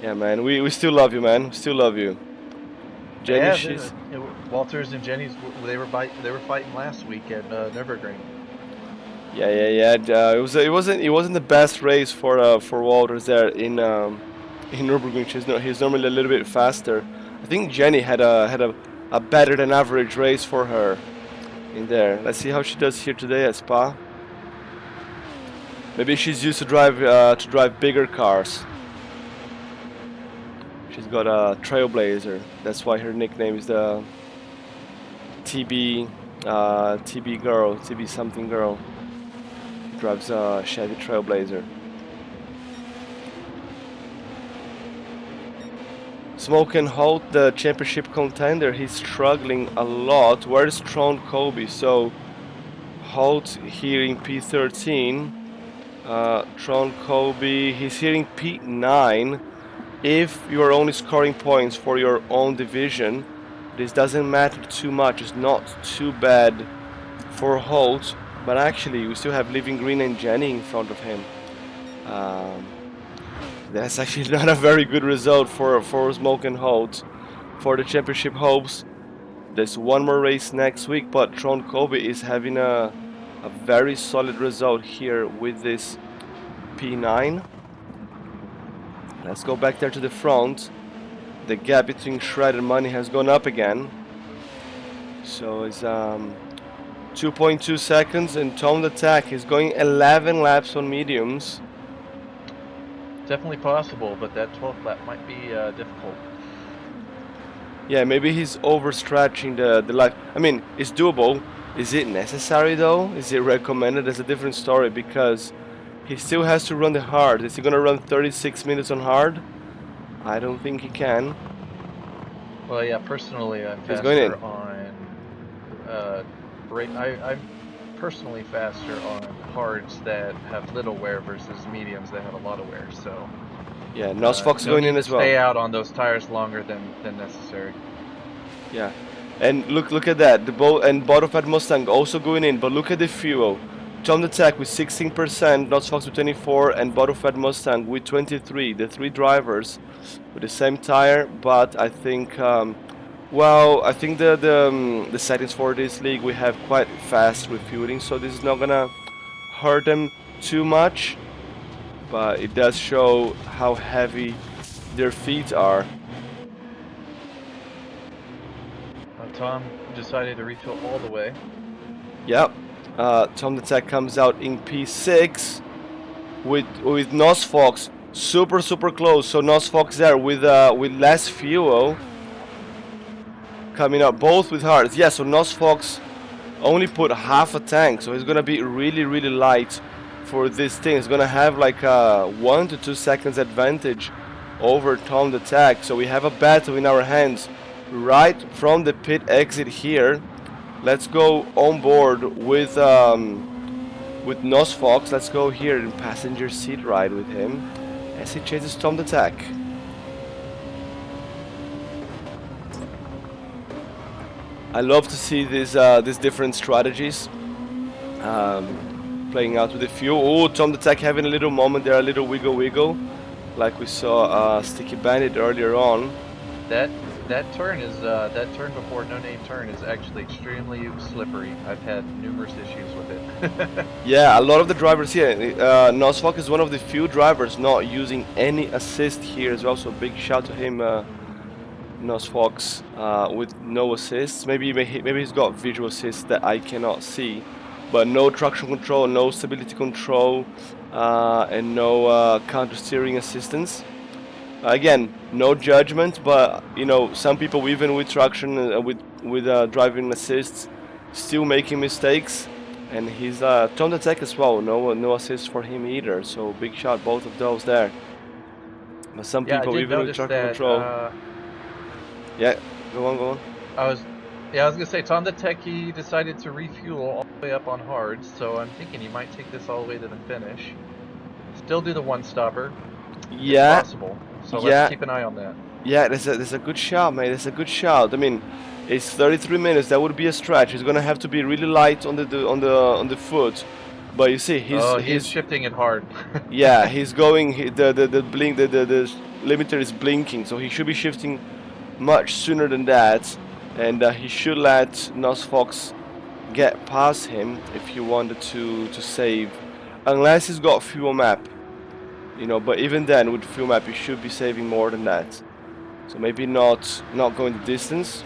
Yeah, man, we still love you, man. We still love you. Jenny, Yeah, she's Walters and Jenny's they were fighting last week at Nürburgring. Yeah. It wasn't the best race for Walters there in Nürburgring. He's normally a little bit faster. I think Jenny had a better than average race for her in there. Let's see how she does here today at Spa. Maybe she's used to drive bigger cars. She's got a Trailblazer. That's why her nickname is the TB girl, TB something girl. Drives a Chevy Trailblazer. Smoke and Holt, the championship contender, he's struggling a lot. Where's Tron Kobe? So Holt here in P13. Tron Kobe, he's here in P9. If you are only scoring points for your own division, this doesn't matter too much. It's not too bad for Holt. But actually, we still have Living Green and Jenny in front of him. That's actually not a very good result for Smoke and Holt for the championship hopes. There's one more race next week, but Tron Kobe is having a very solid result here with this P9. Let's go back there to the front. The gap between Shred and Money has gone up again. So it's 2.2 seconds, and Tom the Tech is going 11 laps on mediums. Definitely possible, but that 12th lap might be difficult. Yeah, maybe he's overstretching the lap. I mean, it's doable. Is it necessary though? Is it recommended? That's a different story, because he still has to run the hard. Is he gonna run 36 minutes on hard? I don't think he can. Well, yeah, personally, I'm He's going in. faster on. I'm personally faster on hards that have little wear versus mediums that have a lot of wear. So Yeah, Nos Fox no going need in to as well. stay out on those tires longer than necessary. Yeah, and look at that. The Bottlefed Mustang also going in, but look at the fuel. Tom the Tech with 16%, Nos Fox with 24, and Bottlefed Mustang with 23. The three drivers with the same tire, but I think I think the settings for this league, we have quite fast refueling, so this is not gonna hurt them too much, but it does show how heavy their feet are. Tom decided to refill all the way. Yep. Tom the Tech comes out in P6 with Nos Fox super close. So Nos Fox there with less fuel. Coming up both with hards. Yeah, so Nos Fox only put half a tank, so he's gonna be really light for this thing. He's gonna have like a 1 to 2 seconds advantage over Tom the Tech. So we have a battle in our hands right from the pit exit here. Let's go on board with Nos Fox. Let's go here in passenger seat ride with him as he chases Tom the Tech. I love to see these different strategies playing out with the fuel. Oh, Tom the Tech having a little moment there, a little wiggle, like we saw Sticky Bandit earlier on. That turn is that turn before no name turn is actually extremely slippery. I've had numerous issues with it. Yeah, a lot of the drivers here. Nos Fox is one of the few drivers not using any assist here as well. So big shout to him, Nos Fox, with no assists. Maybe he's got visual assists that I cannot see, but no traction control, no stability control, and no counter steering assistance. Again, no judgment, but you know, some people even with traction with driving assists still making mistakes, and he's Tom the Tech as well. No assist for him either. So big shot both of those there. But some people even with traction control. Yeah, go on. I was gonna say Tom the Tech, he decided to refuel all the way up on hards, so I'm thinking he might take this all the way to the finish. Still do the one stopper. Yeah. If possible. So let's keep an eye on that. Yeah, that's a good shout, mate. That's a good shout. I mean, it's 33 minutes. That would be a stretch. He's gonna have to be really light on the foot. But you see, he's shifting it hard. Yeah, he's going. The limiter is blinking, so he should be shifting much sooner than that. and he should let Nosfox get past him if he wanted to save, unless he's got fuel map, but even then with fuel map he should be saving more than that. So maybe not going the distance.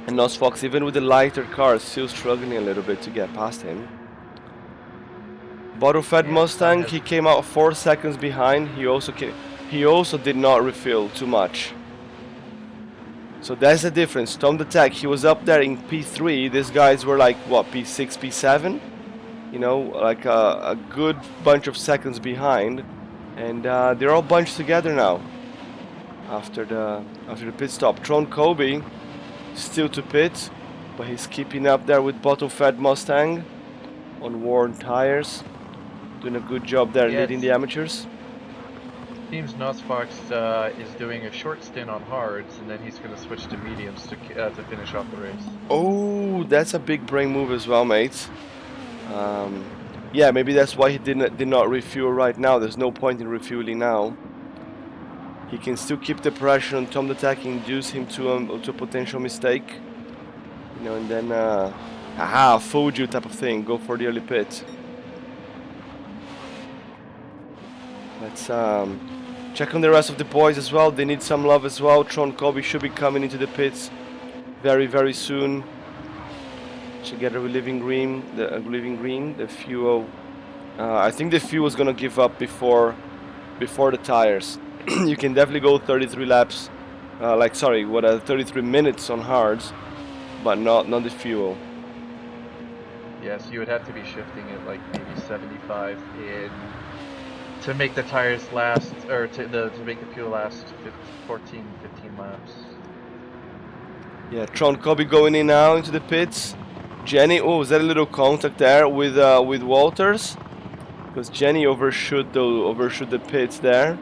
And Nosfox, even with the lighter car, is still struggling a little bit to get past him. Bottle-fed Mustang, he came out 4 seconds behind. He also did not refill too much. So that's the difference. Tom the Tech, he was up there in P3. These guys were like, what, P6, P7? Like a good bunch of seconds behind. And they're all bunched together now after the pit stop. Tron Kobe still to pit, but he's keeping up there with bottle-fed Mustang on worn tires. Doing a good job there, leading the amateurs. Seems Nosfox is doing a short stint on hards, and then he's going to switch to mediums to finish off the race. Oh, that's a big brain move as well, mate. Yeah, maybe that's why he did not refuel right now. There's no point in refueling now. He can still keep the pressure on Tom the Tech, induce him to a potential mistake. And then, fooled you type of thing. Go for the early pit. Let's check on the rest of the boys as well. They need some love as well. Tron Kobe should be coming into the pits very, very soon. Together with Living Green, the fuel. I think the fuel is gonna give up before the tires. You can definitely go 33 laps, 33 minutes on hards, but not the fuel. Yes, you would have to be shifting it like maybe 75 in to make the tires last, or to make the fuel last 15 laps. Yeah, Tron Kobe going in now into the pits. Jenny, was that a little contact there with Walters? Because Jenny overshoot the pits there.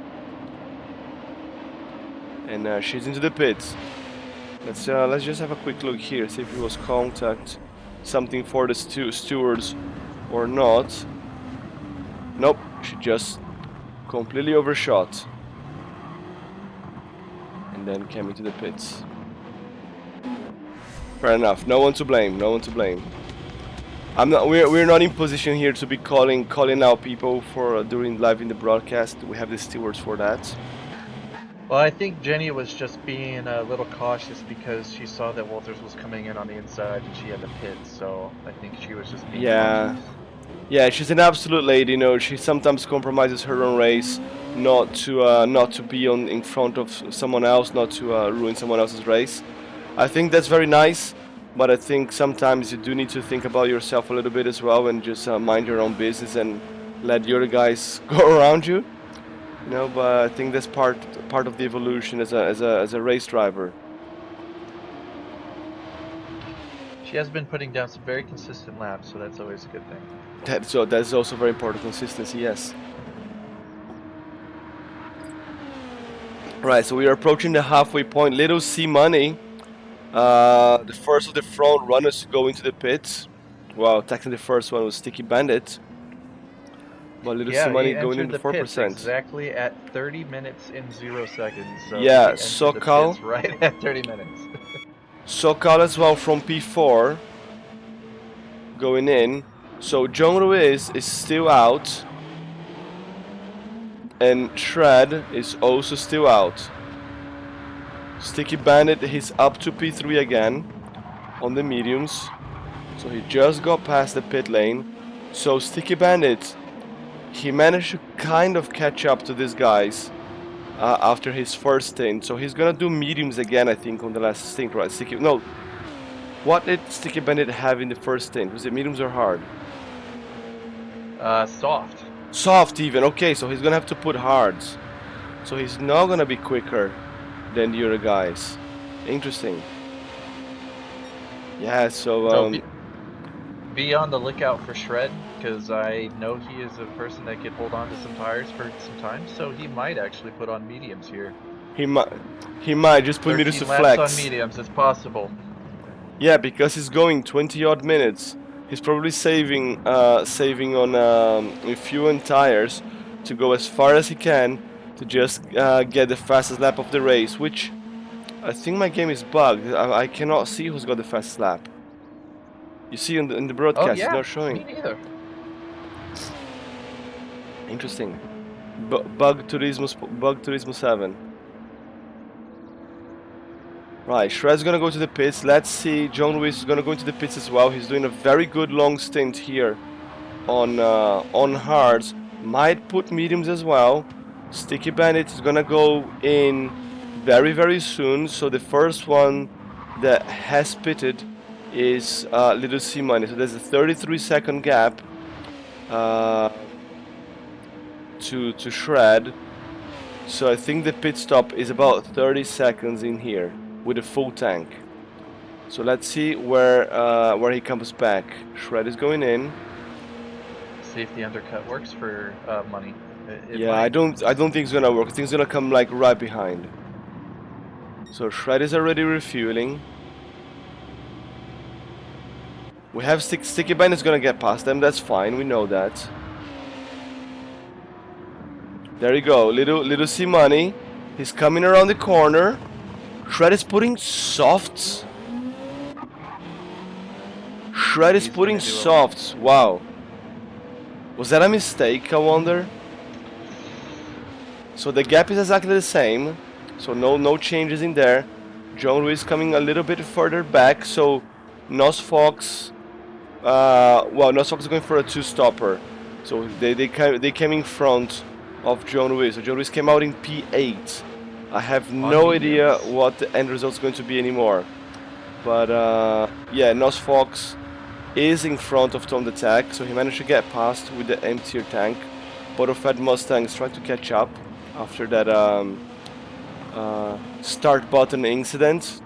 And she's into the pits. Let's just have a quick look here, see if it was contact, something for the stewards or not. Nope, she just completely overshot and then came into the pits. Fair enough. No one to blame. We're not in position here to be calling out people for doing live in the broadcast. We have the stewards for that. Well, I think Jenny was just being a little cautious because she saw that Walters was coming in on the inside and she had to pit, so I think she was just being cautious. Yeah, she's an absolute lady. She sometimes compromises her own race, not to be in front of someone else, not to ruin someone else's race. I think that's very nice, but I think sometimes you do need to think about yourself a little bit as well and just mind your own business and let the other guys go around you. But I think that's part of the evolution as a race driver. She has been putting down some very consistent laps, so that's always a good thing. That's also very important, consistency, yes. Right, so we are approaching the halfway point. Little C Money, the first of the front runners to go into the pits. Well, technically the first one was Sticky Bandit. But Little C Money going into 4%. Exactly at 30 minutes and 0 seconds. So yeah, Sokal. Right at 30 minutes. Sokal as well from P4 going in. So John Ruiz is still out. And Shred is also still out. Sticky Bandit, he's up to P3 again on the mediums. So he just got past the pit lane. So Sticky Bandit, he managed to kind of catch up to these guys after his first stint. So he's gonna do mediums again, I think, on the last stint, right? What did Sticky Bandit have in the first stint? Was it mediums or hard? Soft. Soft even, okay, so he's gonna have to put hards. So he's not gonna be quicker than the other guys. Interesting. Yeah, so be on the lookout for Shred, because I know he is a person that can hold on to some tires for some time, so he might actually put on mediums here. He might just put meters to flex. 13 laps on mediums, it's possible. Yeah, because he's going 20 odd minutes. He's probably saving on fuel and tires to go as far as he can to just get the fastest lap of the race, which I think my game is bugged. I cannot see who's got the fastest lap. You see in the Oh broadcast, it's yeah, not me showing. neither. Interesting. Bug Turismo 7. Right, Shred's gonna go to the pits. Let's see. John Ruiz is gonna go into the pits as well. He's doing a very good long stint here on hards. Might put mediums as well. Sticky Bandit is gonna go in very soon. So the first one that has pitted is Little C Money. So there's a 33-second gap uh, to Shred. So I think the pit stop is about 30 seconds in here with a full tank. So let's see where he comes back. Shred is going in. See if the undercut works for money. It Yeah, might. I don't think it's gonna work. I think it's gonna come like right behind. So Shred is already refueling. We have Sticky Band is gonna get past them. That's fine. We know that. There you go. Little C Money. He's coming around the corner. Shred is putting softs. Shred is He's putting gonna do a- softs. Wow. Was that a mistake, I wonder? So the gap is exactly the same. So no changes in there. John Ruiz coming a little bit further back. So Nos Fox, Nos Fox is going for a two-stopper. So they came in front of John Ruiz. So John Ruiz came out in P8. I have no idea mediums. what the end result is going to be anymore. But yeah, Nos Fox is in front of Tom the Tech, so he managed to get past with the emptier tank. Bottle-fed Mustangs tried to catch up after that start button incident.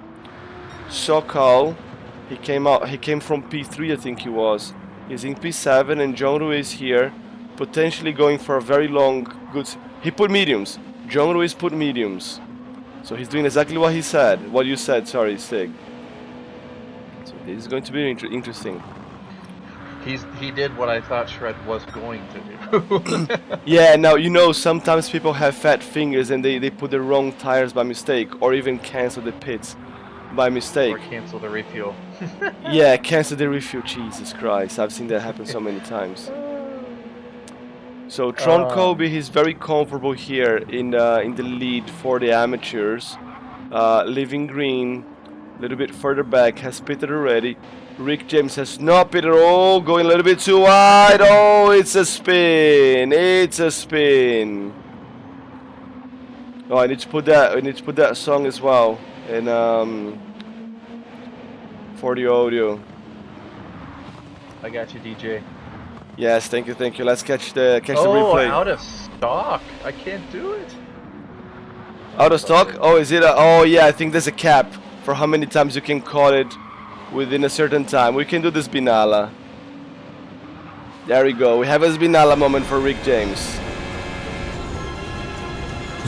Sokal, he came from P3, I think he was. He's in P7, and John Ruiz here, potentially going for a very long goods. He put mediums. John Ruiz put mediums. So he's doing exactly what he said. What you said, sorry, Stig. So this is going to be interesting. He did what I thought Shred was going to do. Yeah, now you know sometimes people have fat fingers and they put the wrong tires by mistake, or even cancel the pits by mistake. Or cancel the refuel. Yeah, cancel the refuel. Jesus Christ, I've seen that happen so many times. So Tron Kobe, he's very comfortable here in the lead for the amateurs. Living Green, a little bit further back, has pitted already. Rick James has not pitted. Oh, going a little bit too wide. Oh, it's a spin. It's a spin. Oh, I need to put that song as well in for the audio. I got you, DJ. Yes, thank you. Let's catch the Oh, replay. out of stock. I can't do it. Out of stock? Oh, is it? Oh, yeah. I think there's a cap for how many times you can call it within a certain time. We can do this Binala. There we go. We have a Binala moment for Rick James.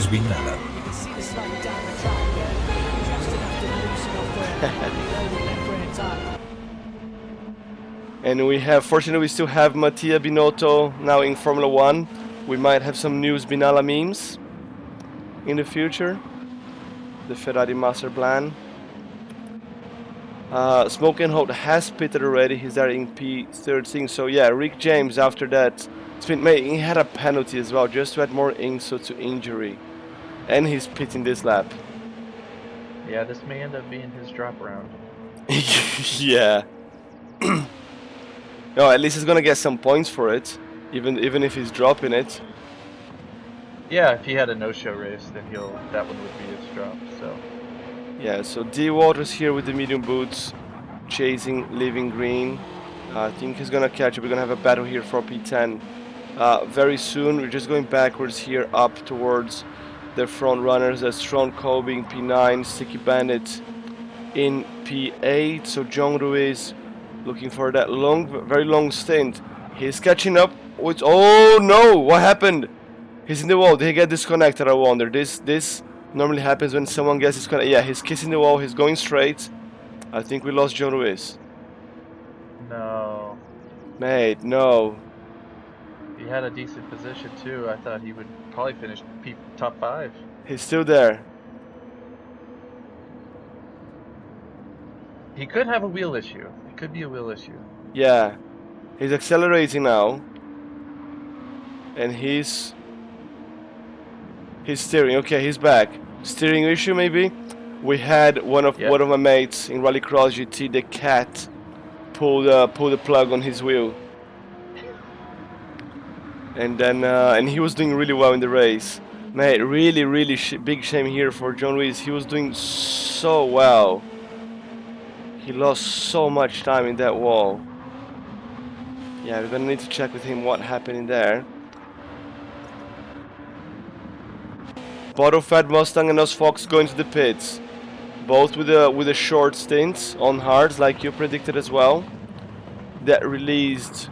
Binala. You can see the slightly down the track there. Just enough to loosen off the left rear tire. And fortunately, we still have Mattia Binotto now in Formula 1. We might have some news Binala memes in the future. The Ferrari master plan. Smoking Hot has pitted already. He's there in P13. So yeah, Rick James after that spin, he had a penalty as well, just to add more insult to injury. And he's pitting this lap. Yeah, this may end up being his drop round. Yeah. No, at least he's gonna get some points for it, even if he's dropping it. Yeah, if he had a no-show race, then that one would be his drop. So. Yeah, so D Waters here with the medium boots, chasing Living Green. I think he's gonna catch up. We're gonna have a battle here for P10 very soon. We're just going backwards here, up towards the front runners. That's Tron Kobe in P9, Sticky Bandit in P8. So John Ruiz looking for that very long stint. He's catching up with. Oh no! What happened? He's in the wall. Did he get disconnected? I wonder. This normally happens when someone gets disconnected. Yeah, he's kissing the wall. He's going straight. I think we lost John Ruiz. No. Mate, no. He had a decent position too. I thought he would probably finish top 5. He's still there. He could have a wheel issue. It could be a wheel issue. Yeah, he's accelerating now, and he's steering. Okay, he's back. Steering issue maybe. We had one of my mates in Rallycross GT, the cat, pull the plug on his wheel, and then and he was doing really well in the race. Mate, really big shame here for John Ruiz. He was doing so well. He lost so much time in that wall. Yeah, we're gonna need to check with him what happened in there. Bottle Fat Mustang and Us Fox going to the pits, both with a short stint on hards, like you predicted as well. That released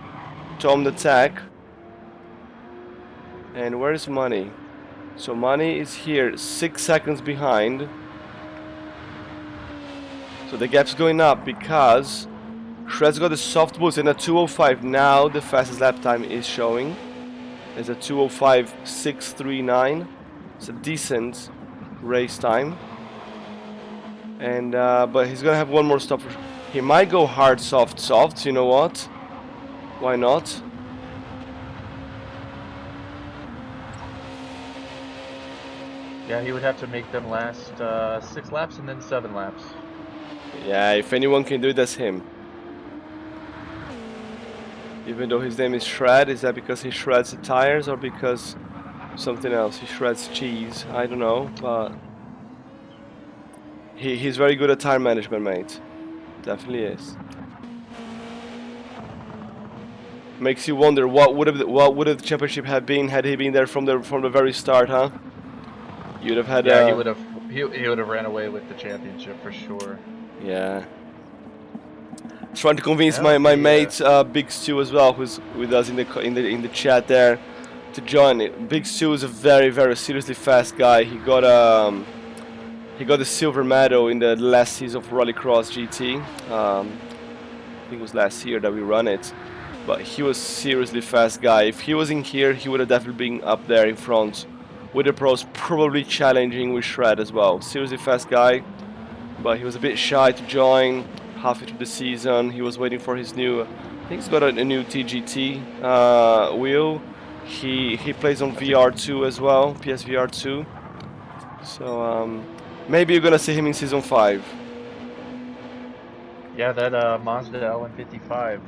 Tom the Tech. And where is Money? So Money is here, 6 seconds behind. So the gap's going up because Shred's got a soft boost and a 2:05. Now the fastest lap time is showing. It's a 2:05.639. It's a decent race time. And but he's gonna have one more stop. He might go hard, soft, soft. You know what? Why not? Yeah, he would have to make them last 6 laps and then 7 laps. Yeah, if anyone can do it, that's him. Even though his name is Shred, is that because he shreds the tires or because something else? He shreds cheese. I don't know, but he's very good at tire management, mate. Definitely is. Makes you wonder what would have the championship have been had he been there from the very start, huh? You'd have had. Yeah, he would have ran away with the championship for sure. Yeah. Trying to convince my mate Big Stu as well, who's with us in the chat there, to join it. Big Stu is a very seriously fast guy. He got a silver medal in the last season of Rallycross GT. I think it was last year that we run it. But he was seriously fast guy. If he was in here, he would have definitely been up there in front with the pros, probably challenging with Shred as well. Seriously fast guy, but he was a bit shy to join. Halfway through the season, he was waiting for his new. I think he's got a new TGT wheel. He plays on VR2 as well, PSVR2. So maybe you're gonna see him in season 5. Yeah, that Mazda LM55,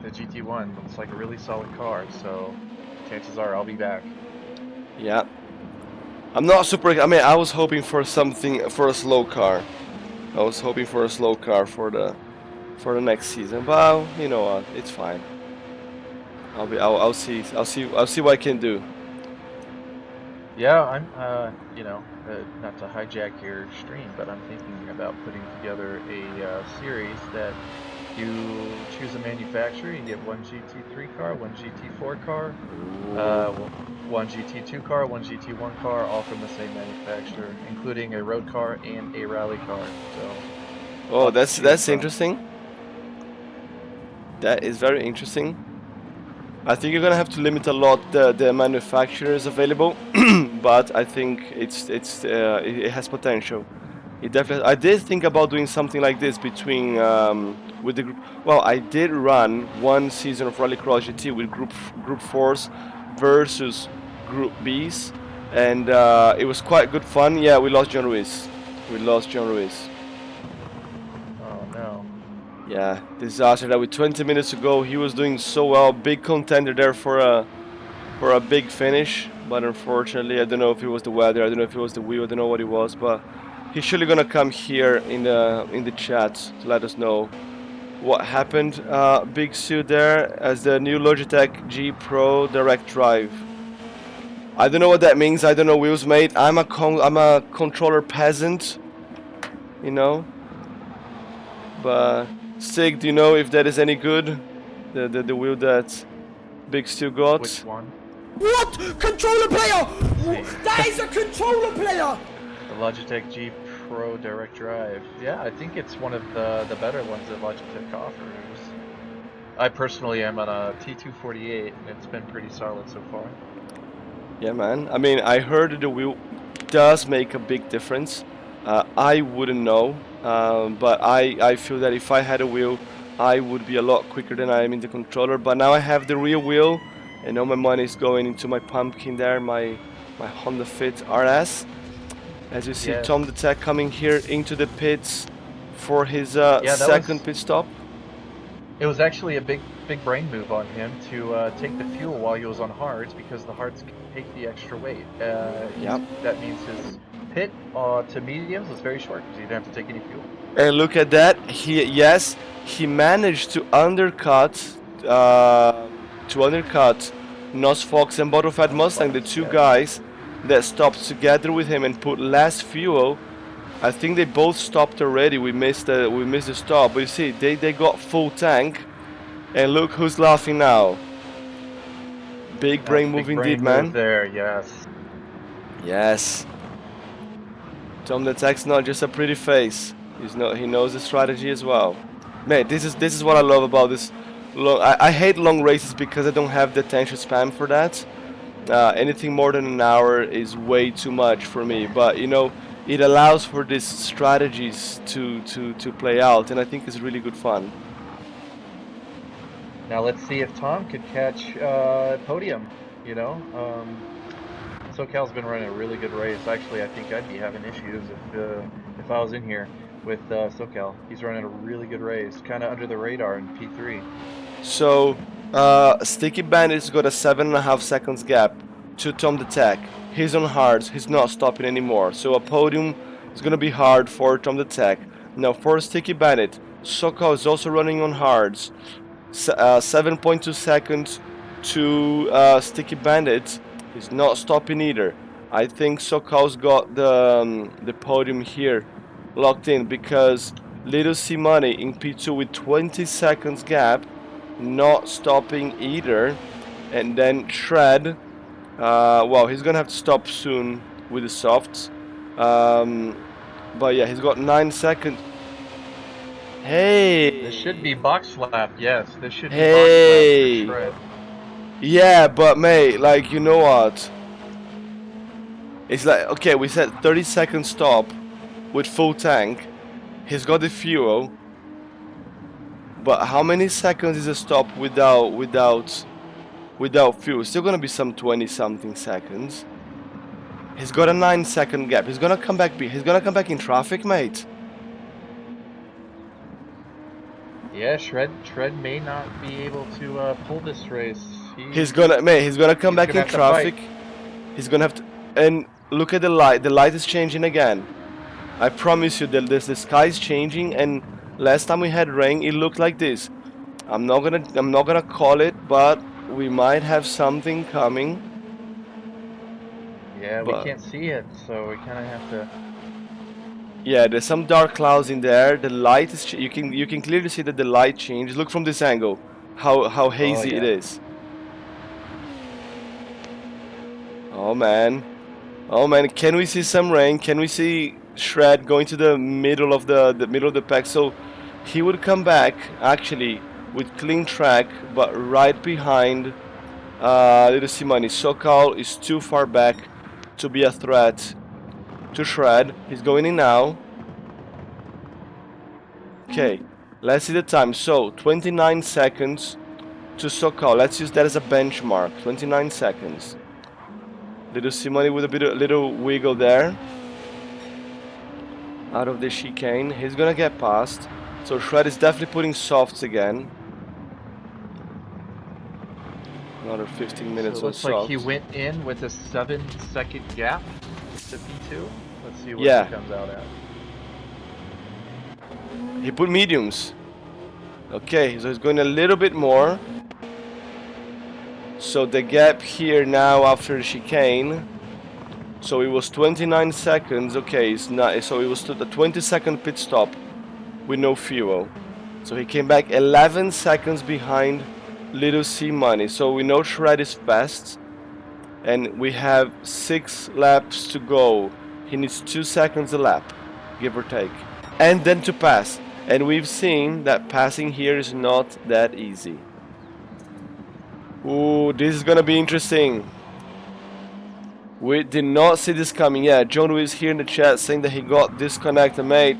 the GT1, looks like a really solid car. So chances are I'll be back. Yeah. I'm not super. I mean, I was hoping for a slow car. I was hoping for a slow car for the next season, but you know what? It's fine. I'll see what I can do. Yeah, I'm not to hijack your stream, but I'm thinking about putting together a series that you choose a manufacturer, you get one GT3 car, one GT4 car, one GT2 car, one GT1 car, all from the same manufacturer, including a road car and a rally car. So, oh, that's interesting. That is very interesting. I think you're gonna have to limit a lot the manufacturers available, but I think it has potential. It definitely. I did think about doing something like this between with the group. Well, I did run one season of Rallycross GT with Group 4s versus Group Bs, and it was quite good fun. Yeah, we lost John Ruiz. Oh no. Yeah, disaster. That with 20 minutes to go, he was doing so well. Big contender there for a big finish, but unfortunately, I don't know if it was the weather. I don't know if it was the wheel. I don't know what it was, but he's surely gonna come here in the chat to let us know what happened. Big Sue there as the new Logitech G Pro Direct Drive. I don't know what that means. I don't know wheels, mate. I'm a controller peasant, you know. But Sig, do you know if that is any good? The wheel that Big Stu got. Which one? What? Controller player! That is a controller player! The Logitech G Pro Direct Drive. Yeah, I think it's one of the better ones that Logitech offers. I personally am on a T248, and it's been pretty solid so far. Yeah, man. I mean, I heard that the wheel does make a big difference. I wouldn't know, but I feel that if I had a wheel, I would be a lot quicker than I am in the controller. But now I have the rear wheel, and all my money is going into my pumpkin there, my Honda Fit RS. As you see, Yes. Tom the Tech coming here into the pits for his Yeah, second pit stop. it was actually a big brain move on him to take the fuel while he was on hards because the hards take the extra weight. Yep. That means his pit to mediums was very short because he didn't have to take any fuel. And look at that. He managed to undercut Nos Fox and Bottle Fat Mustang, the two Yeah. guys that stopped together with him and put less fuel. I think they both stopped already. We missed the stop, but you see, they got full tank, and look who's laughing now. Big brain move indeed, man. There, yes. Yes. Tom the Tech's not just a pretty face. He knows the strategy as well. Man, this is what I love about this. I hate long races because I don't have the attention span for that. Anything more than an hour is way too much for me. But you know, it allows for these strategies to play out, and I think it's really good fun. Now let's see if Tom could catch podium. You know, SoCal's been running a really good race. Actually, I think I'd be having issues if I was in here with SoCal. He's running a really good race, kind of under the radar in P3. So, Sticky Bandit's got a 7.5 seconds gap to Tom the Tech. He's on hards, he's not stopping anymore. So a podium is gonna be hard for Tom the Tech. Now for Sticky Bandit, SoCal is also running on hards. 7.2 seconds to Sticky Bandit. He's not stopping either. I think SoCal's got the podium here locked in because Little C Money in P2 with 20 seconds gap, not stopping either. And then Shred, well, he's gonna have to stop soon with the softs. But yeah, he's got 9 seconds. Hey! This should be box lap, yes. This should be Hey! box lap for Shred. Yeah, but mate, like, you know what? It's like, okay, we said 30-second stop with full tank. He's got the fuel. But how many seconds is a stop without fuel? Still gonna be some 20-something seconds. He's got a 9-second gap. He's gonna come back. He's gonna come back in traffic, mate. Yeah, Shred may not be able to pull this race. He's gonna come back in traffic. He's gonna have to. And look at the light. The light is changing again. I promise you that the sky is changing. And last time we had rain, it looked like this. I'm not gonna call it, but we might have something coming. Yeah, we can't see it, so we kind of have to. Yeah, there's some dark clouds in there. The light is. You can clearly see that the light changes. Look from this angle, how hazy it is. Oh man, can we see some rain? Can we see Shred going to the middle of the middle of the pack? So he would come back actually with clean track, but right behind Little C Money. SoCal is too far back to be a threat to Shred. He's going in now. Okay, let's see the time. So 29 seconds to SoCal. Let's use that as a benchmark. 29 seconds. Little C Money with a little wiggle there. Out of the chicane. He's gonna get past. So Shred is definitely putting softs again. Another 15 minutes So it on looks soft. like he went in with a 7-second gap to P2. Let's see what Yeah. he comes out at. He put mediums. Okay, so he's going a little bit more. So the gap here now after the chicane. So it was 29 seconds. Okay, it's not. So it was a 20-second pit stop with no fuel. So he came back 11 seconds behind Little C Money. So we know Shred is fast, and we have 6 laps to go. He needs 2 seconds a lap, give or take, and then to pass. And we've seen that passing here is not that easy. Ooh, this is gonna be interesting. We did not see this coming. Yeah, John Lewis here in the chat saying that he got disconnected, mate.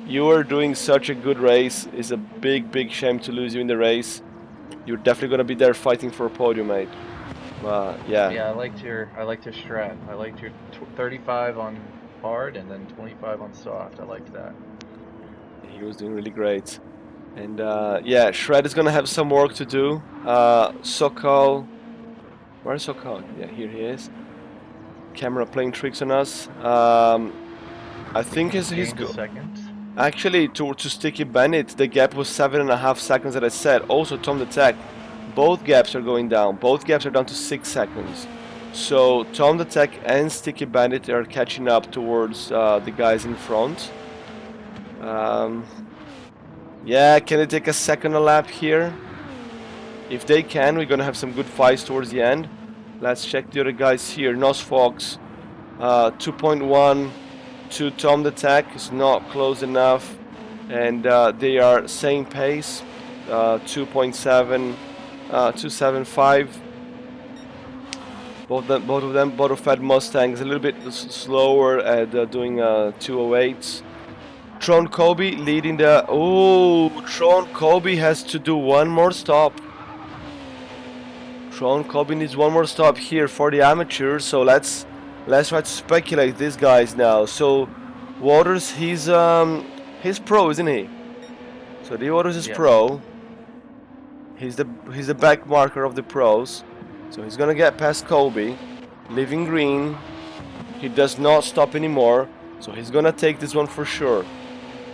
You are doing such a good race. It's a big, big shame to lose you in the race. You're definitely gonna be there fighting for a podium, mate. Yeah. Yeah, I liked your strat. I liked your 35 on hard and then 25 on soft. I liked that. He was doing really great. And yeah, Shred is gonna have some work to do. Sokol, where's Sokol? Yeah, here he is. Camera playing tricks on us. I think he's Gained a second. actually to Sticky Bandit. The gap was 7.5 seconds that I said. Also, Tom the Tech. Both gaps are going down. Both gaps are down to 6 seconds. So Tom the Tech and Sticky Bandit are catching up towards the guys in front. Yeah, can they take a second a lap here? If they can, we're gonna have some good fights towards the end. Let's check the other guys here. Nos Fox, 2.1 to Tom the Tech is not close enough, and they are same pace, 2.7, 2.75. Both of them, Fed Mustangs, a little bit slower at doing 208s. Tron Kobe leading the. Oh, Tron Kobe has to do one more stop. Tron Kobe needs one more stop here for the amateurs. So let's try to speculate these guys now. So Waters, he's pro, isn't he? So the Waters is pro. He's the back marker of the pros. So he's gonna get past Kobe, leaving green. He does not stop anymore. So he's gonna take this one for sure.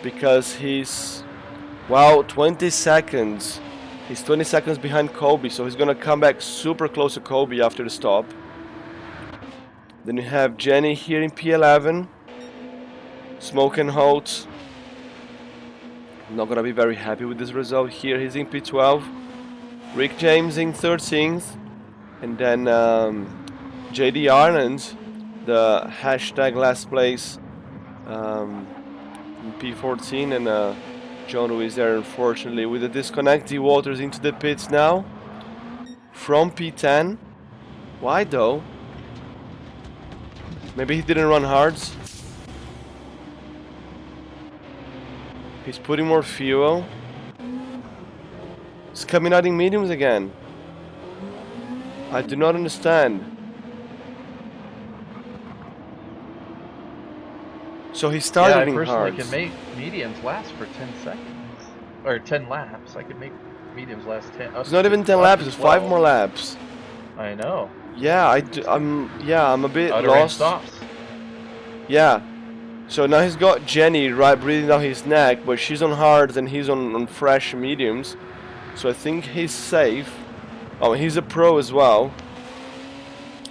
Because he's, wow, 20 seconds. He's 20 seconds behind Kobe, so he's gonna come back super close to Kobe after the stop. Then you have Jenny here in P11. Smoke and Holt. Not gonna be very happy with this result here. He's in P12. Rick James in 13th. And then JD Arnand, the hashtag last place. P14 and John Lewis there, unfortunately, with a disconnect. D Waters into the pits now from P10. Why though? Maybe he didn't run hards. He's putting more fuel. He's coming out in mediums again. I do not understand. So he started in I hards. personally can make mediums last for 10 seconds. Or 10 laps. I could make mediums last 10. It's not even 10 laps, it's 5 more laps. I know. Yeah, I'm a bit Uttering lost. stops. Yeah. So now he's got Jenny right breathing down his neck, but she's on hards and he's on fresh mediums. So I think he's safe. Oh, he's a pro as well.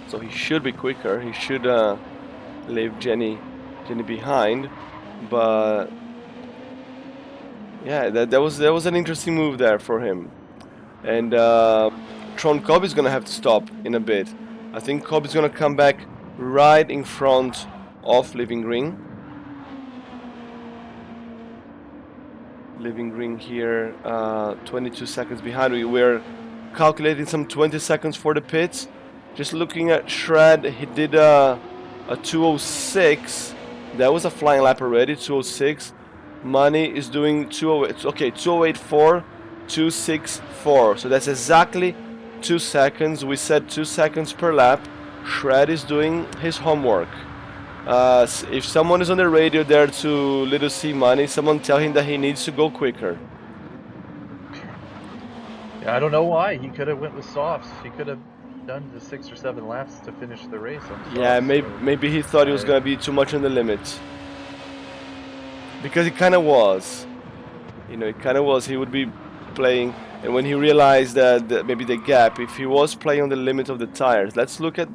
So he should be quicker. He should leave Jenny behind. But yeah, that was an interesting move there for him. And Tron Kobe's gonna have to stop in a bit. I think Kobe's gonna come back right in front of Living Green. Living Green here, 22 seconds behind. We're calculating some 20 seconds for the pits. Just looking at Shred, he did a 206. That was a flying lap already, 206. Money is doing 208. Okay, 208.4, 264. So that's exactly 2 seconds. We said 2 seconds per lap. Shred is doing his homework. If someone is on the radio there to Little C Money, someone tell him that he needs to go quicker. Yeah, I don't know why. He could have went with softs. He could have done the 6 or 7 laps to finish the race on softs. Yeah, maybe he thought he was gonna be too much on the limit. Because it kind of was. You know, it kind of was. He would be playing, and when he realized that maybe the gap, if he was playing on the limit of the tires. Let's look at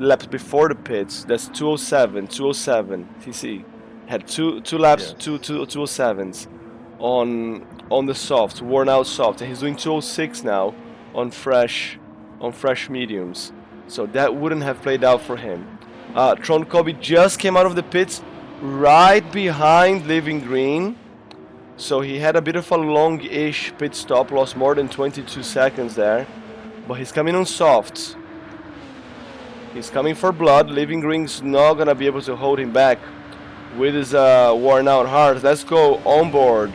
laps before the pits. That's 207 TC. Had two laps, yes. 207s on the soft, worn out soft, and he's doing 206 now on fresh mediums. So that wouldn't have played out for him. Tron Kobe just came out of the pits right behind Living Green. So he had a bit of a long-ish pit stop, lost more than 22 seconds there, but he's coming on softs. He's coming for blood. Living Green's not gonna be able to hold him back with his worn out heart. Let's go on board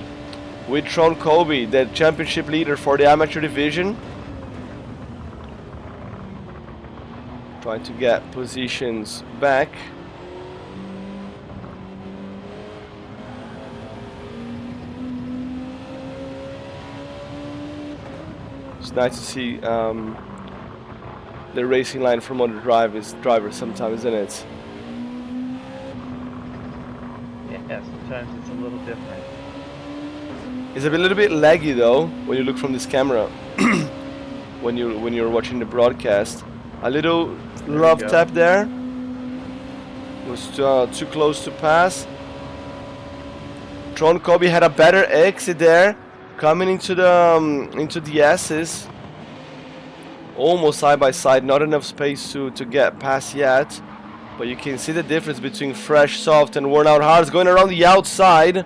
with Tron Colby, the championship leader for the amateur division. Trying to get positions back. It's nice to see the racing line from other drivers sometimes, isn't it? Yeah, sometimes it's a little different. It's a little bit laggy though when you look from this camera. when you're watching the broadcast, a little love tap there. Was too close to pass. Tron Kobe had a better exit there, coming into the S's. Almost side by side, not enough space to get past yet. But you can see the difference between fresh, soft, and worn out hards going around the outside.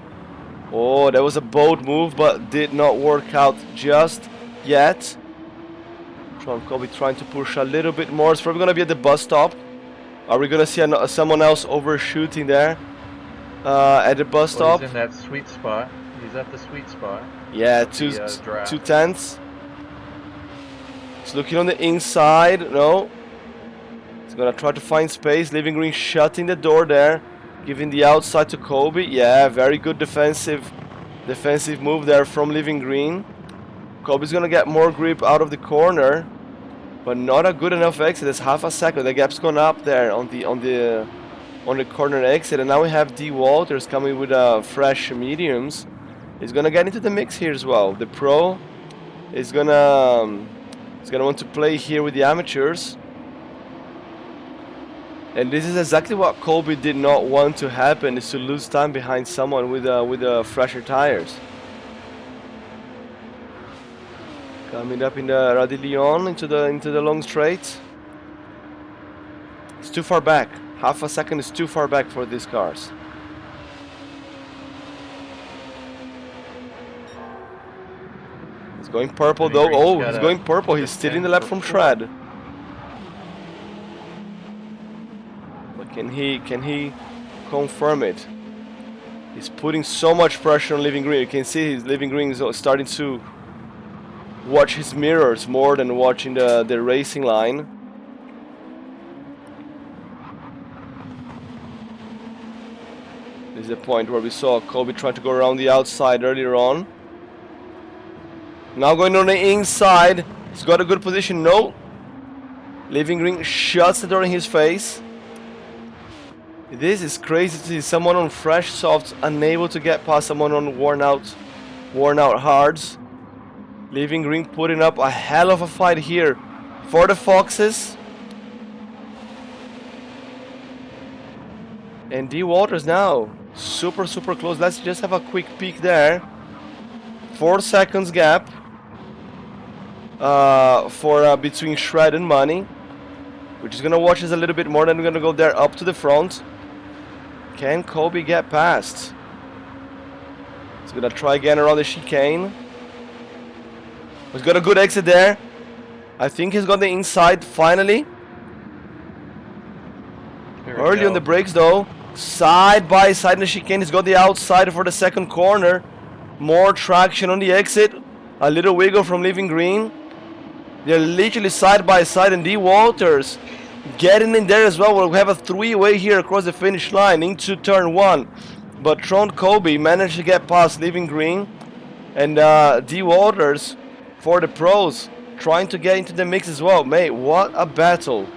Oh, that was a bold move, but did not work out just yet. Tron Kobe trying to push a little bit more. It's probably going to be at the bus stop. Are we going to see someone else overshooting there at the bus stop? He's in that sweet spot. He's at the sweet spot. Yeah, two tenths. He's looking on the inside. No. He's going to try to find space. Living Green shutting the door there. Giving the outside to Kobe. Yeah, very good defensive move there from Living Green. Kobe's going to get more grip out of the corner. But not a good enough exit. It's half a second. The gap's gone up there on the corner exit. And now we have D. Walters coming with fresh mediums. He's going to get into the mix here as well. The pro is going to... He's going to want to play here with the amateurs. And this is exactly what Colby did not want to happen, is to lose time behind someone with fresher tires. Coming up in the Radillon into the long straight. It's too far back. Half a second is too far back for these cars. Going purple though. Oh, he's going purple. He's stealing the lap from Shred. But can he confirm it? He's putting so much pressure on Living Green. You can see his Living Green is starting to watch his mirrors more than watching the racing line. This is the point where we saw Kobe trying to go around the outside earlier on. Now going on the inside. He's got a good position. No. Living Green shuts the door in his face. This is crazy to see someone on fresh softs unable to get past someone on worn out hards. Living Green putting up a hell of a fight here for the Foxes. And D. Walters now super close. Let's just have a quick peek there. 4 seconds gap for between Shred and Money. We're just gonna watch this a little bit more, then we're gonna go there up to the front. Can Kobe get past? He's gonna try again around the chicane. He's got a good exit there. I think he's got the inside finally. Early on the brakes though. Side by side in the chicane. He's got the outside for the second corner. More traction on the exit. A little wiggle from Living Green. They're literally side by side, and D. Walters getting in there as well. We'll have a three-way here across the finish line into turn 1. But Tron Kobe managed to get past Living Green. And D. Walters for the pros trying to get into the mix as well. Mate, what a battle.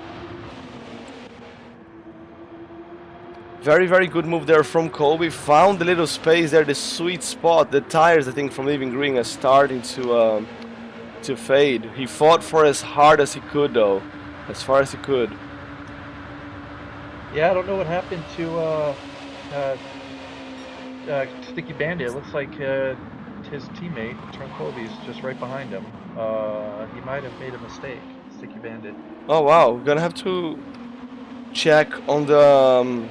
Very good move there from Kobe. Found the little space there, the sweet spot. The tires, I think, from Living Green are starting to fade. He fought for as hard as he could, though, as far as he could. Yeah, I don't know what happened to Sticky Bandit. It looks like his teammate Tron Kobe's just right behind him. He might have made a mistake, Sticky Bandit. Oh wow, we're gonna have to check on the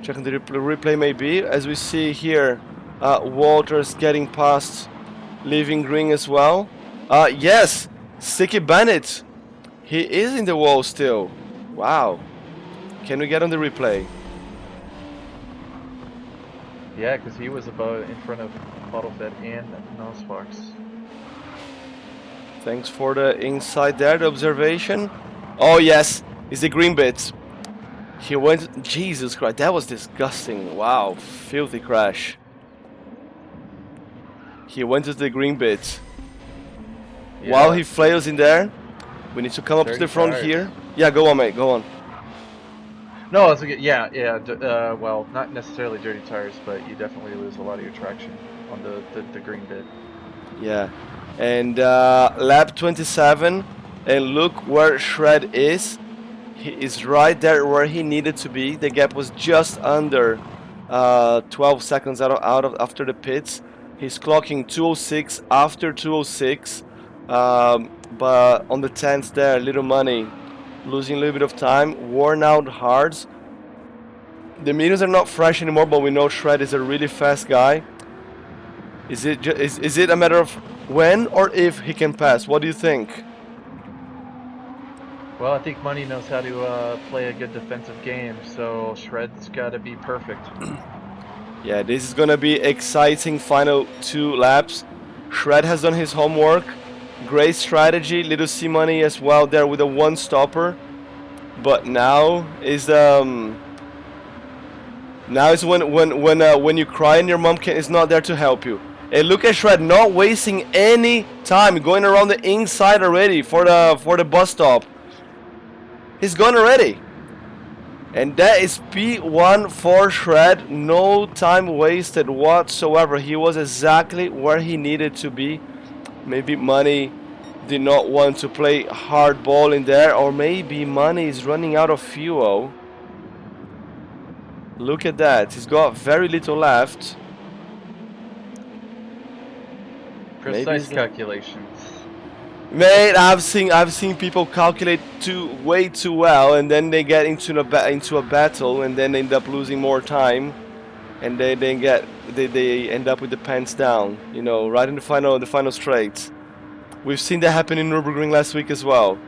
replay maybe. As we see here, Walters getting past Living Green as well. Yes, Sticky Bandit. He is in the wall still. Wow. Can we get on the replay? Yeah, because he was about in front of Bottlefed and Nosfox. Thanks for the insight there, the observation. Oh yes, it's the green bit. He went. Jesus Christ, that was disgusting. Wow, filthy crash. He went to the green bit. While Yeah. he flails in there, we need to come up to Dirty the front tires. here. Yeah, go on, mate. Go on. No, it's a good, yeah, yeah. Well, not necessarily dirty tires, but you definitely lose a lot of your traction on the green bit. Yeah, and lap 27, and look where Shred is. He is right there where he needed to be. The gap was just under 12 seconds out of after the pits. He's clocking 206 after 206, but on the 10th there, little money, losing a little bit of time, worn out hards. The mediums are not fresh anymore, but we know Shred is a really fast guy. Is it a matter of when or if he can pass? What do you think? Well, I think Money knows how to play a good defensive game, so Shred's got to be perfect. Yeah, this is gonna be exciting final 2 laps. Shred has done his homework. Great strategy. Little C Money as well there with a 1 stopper. But now is when you cry and your mom is not there to help you. Hey, look at Shred not wasting any time going around the inside already for the bus stop. He's gone already. And that is P1 for Shred. No time wasted whatsoever. He was exactly where he needed to be. Maybe Money did not want to play hardball in there, or maybe Money is running out of fuel. Look at that. He's got very little left. Precise calculations. Mate, I've seen people calculate way too well, and then they get into a battle, and then end up losing more time, and they end up with the pants down, you know, right in the final straight. We've seen that happen in Nürburgring last week as well,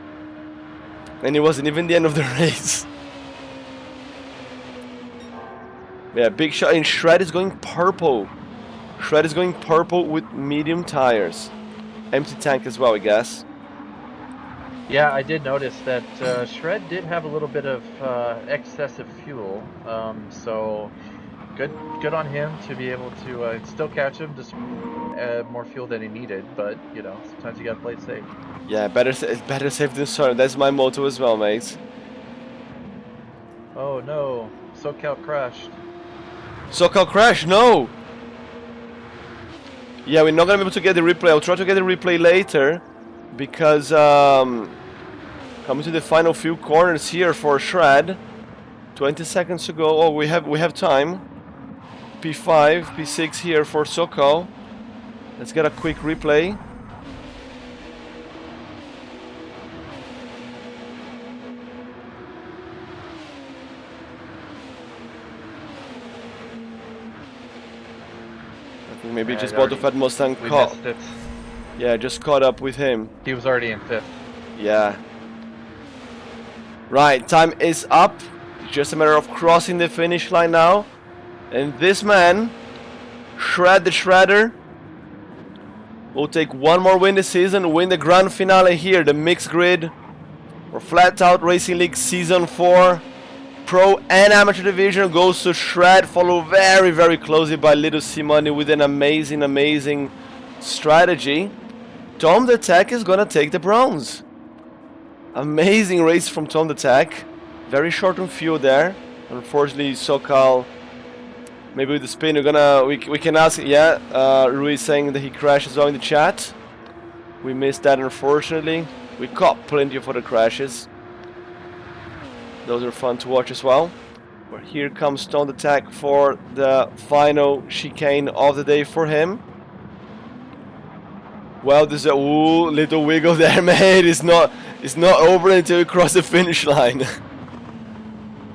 and it wasn't even the end of the race. Yeah, big shot, and Shred is going purple. Shred is going purple with medium tires. Empty tank as well, I guess. Yeah, I did notice that Shred did have a little bit of excessive fuel, so good on him to be able to still catch him, just more fuel than he needed. But you know, sometimes you gotta play it safe. Yeah, better safe than sorry. That's my motto as well, mate. Oh no, SoCal crashed. SoCal crash, no! Yeah, we're not gonna be able to get the replay. I'll try to get the replay later, because coming to the final few corners here for Shred. 20 seconds to go. Oh, we have time. P5, P6 here for SoCal. Let's get a quick replay. I think maybe just Bottlefed Mustang caught. Missed it. Yeah, just caught up with him. He was already in 5th. Yeah. Right, time is up. It's just a matter of crossing the finish line now. And this man, Shred the Shredder, will take one more win this season, win the grand finale here, the mixed grid for Flatout Racing League Season 4. Pro and Amateur Division goes to Shred, followed very, very closely by Little C Money with an amazing strategy. Tom the Tech is gonna take the bronze. Amazing race from Tom the Tech. Very short on fuel there. Unfortunately, SoCal, maybe with the spin, we can ask. Yeah, Rui saying that he crashed as well in the chat. We missed that, unfortunately. We caught plenty of other crashes. Those are fun to watch as well. But here comes Tom the Tech for the final chicane of the day for him. Well, there's a little wiggle there, mate. It's not over until you cross the finish line.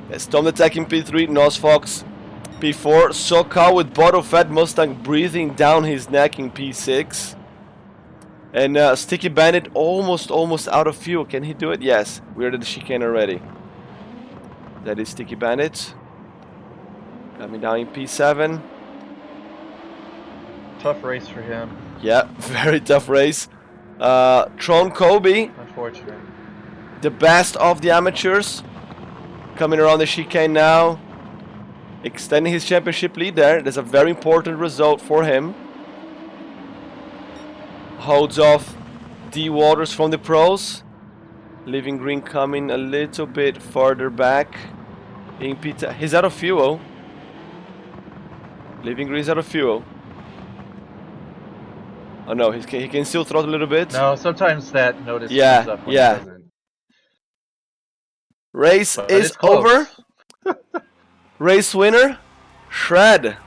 That's Tom the Tech in P3, Nosfox P4, SoCal with Bottlefed Mustang breathing down his neck in P6. And Sticky Bandit almost out of fuel. Can he do it? Yes, we're at the chicane already. That is Sticky Bandit. Coming down in P7. Tough race for him. Yeah, very tough race. Tron Kobe, Unfortunate. the best of the amateurs, coming around the chicane now, extending his championship lead there. That's a very important result for him. Holds off D Waters from the pros. Living Green coming a little bit further back. In P10. He's out of fuel. Living Green's out of fuel. Oh no, he can still throttle a little bit. No, sometimes that notice Yeah, comes up when yeah. it doesn't. Race But is it's close. over. Race winner, Shred.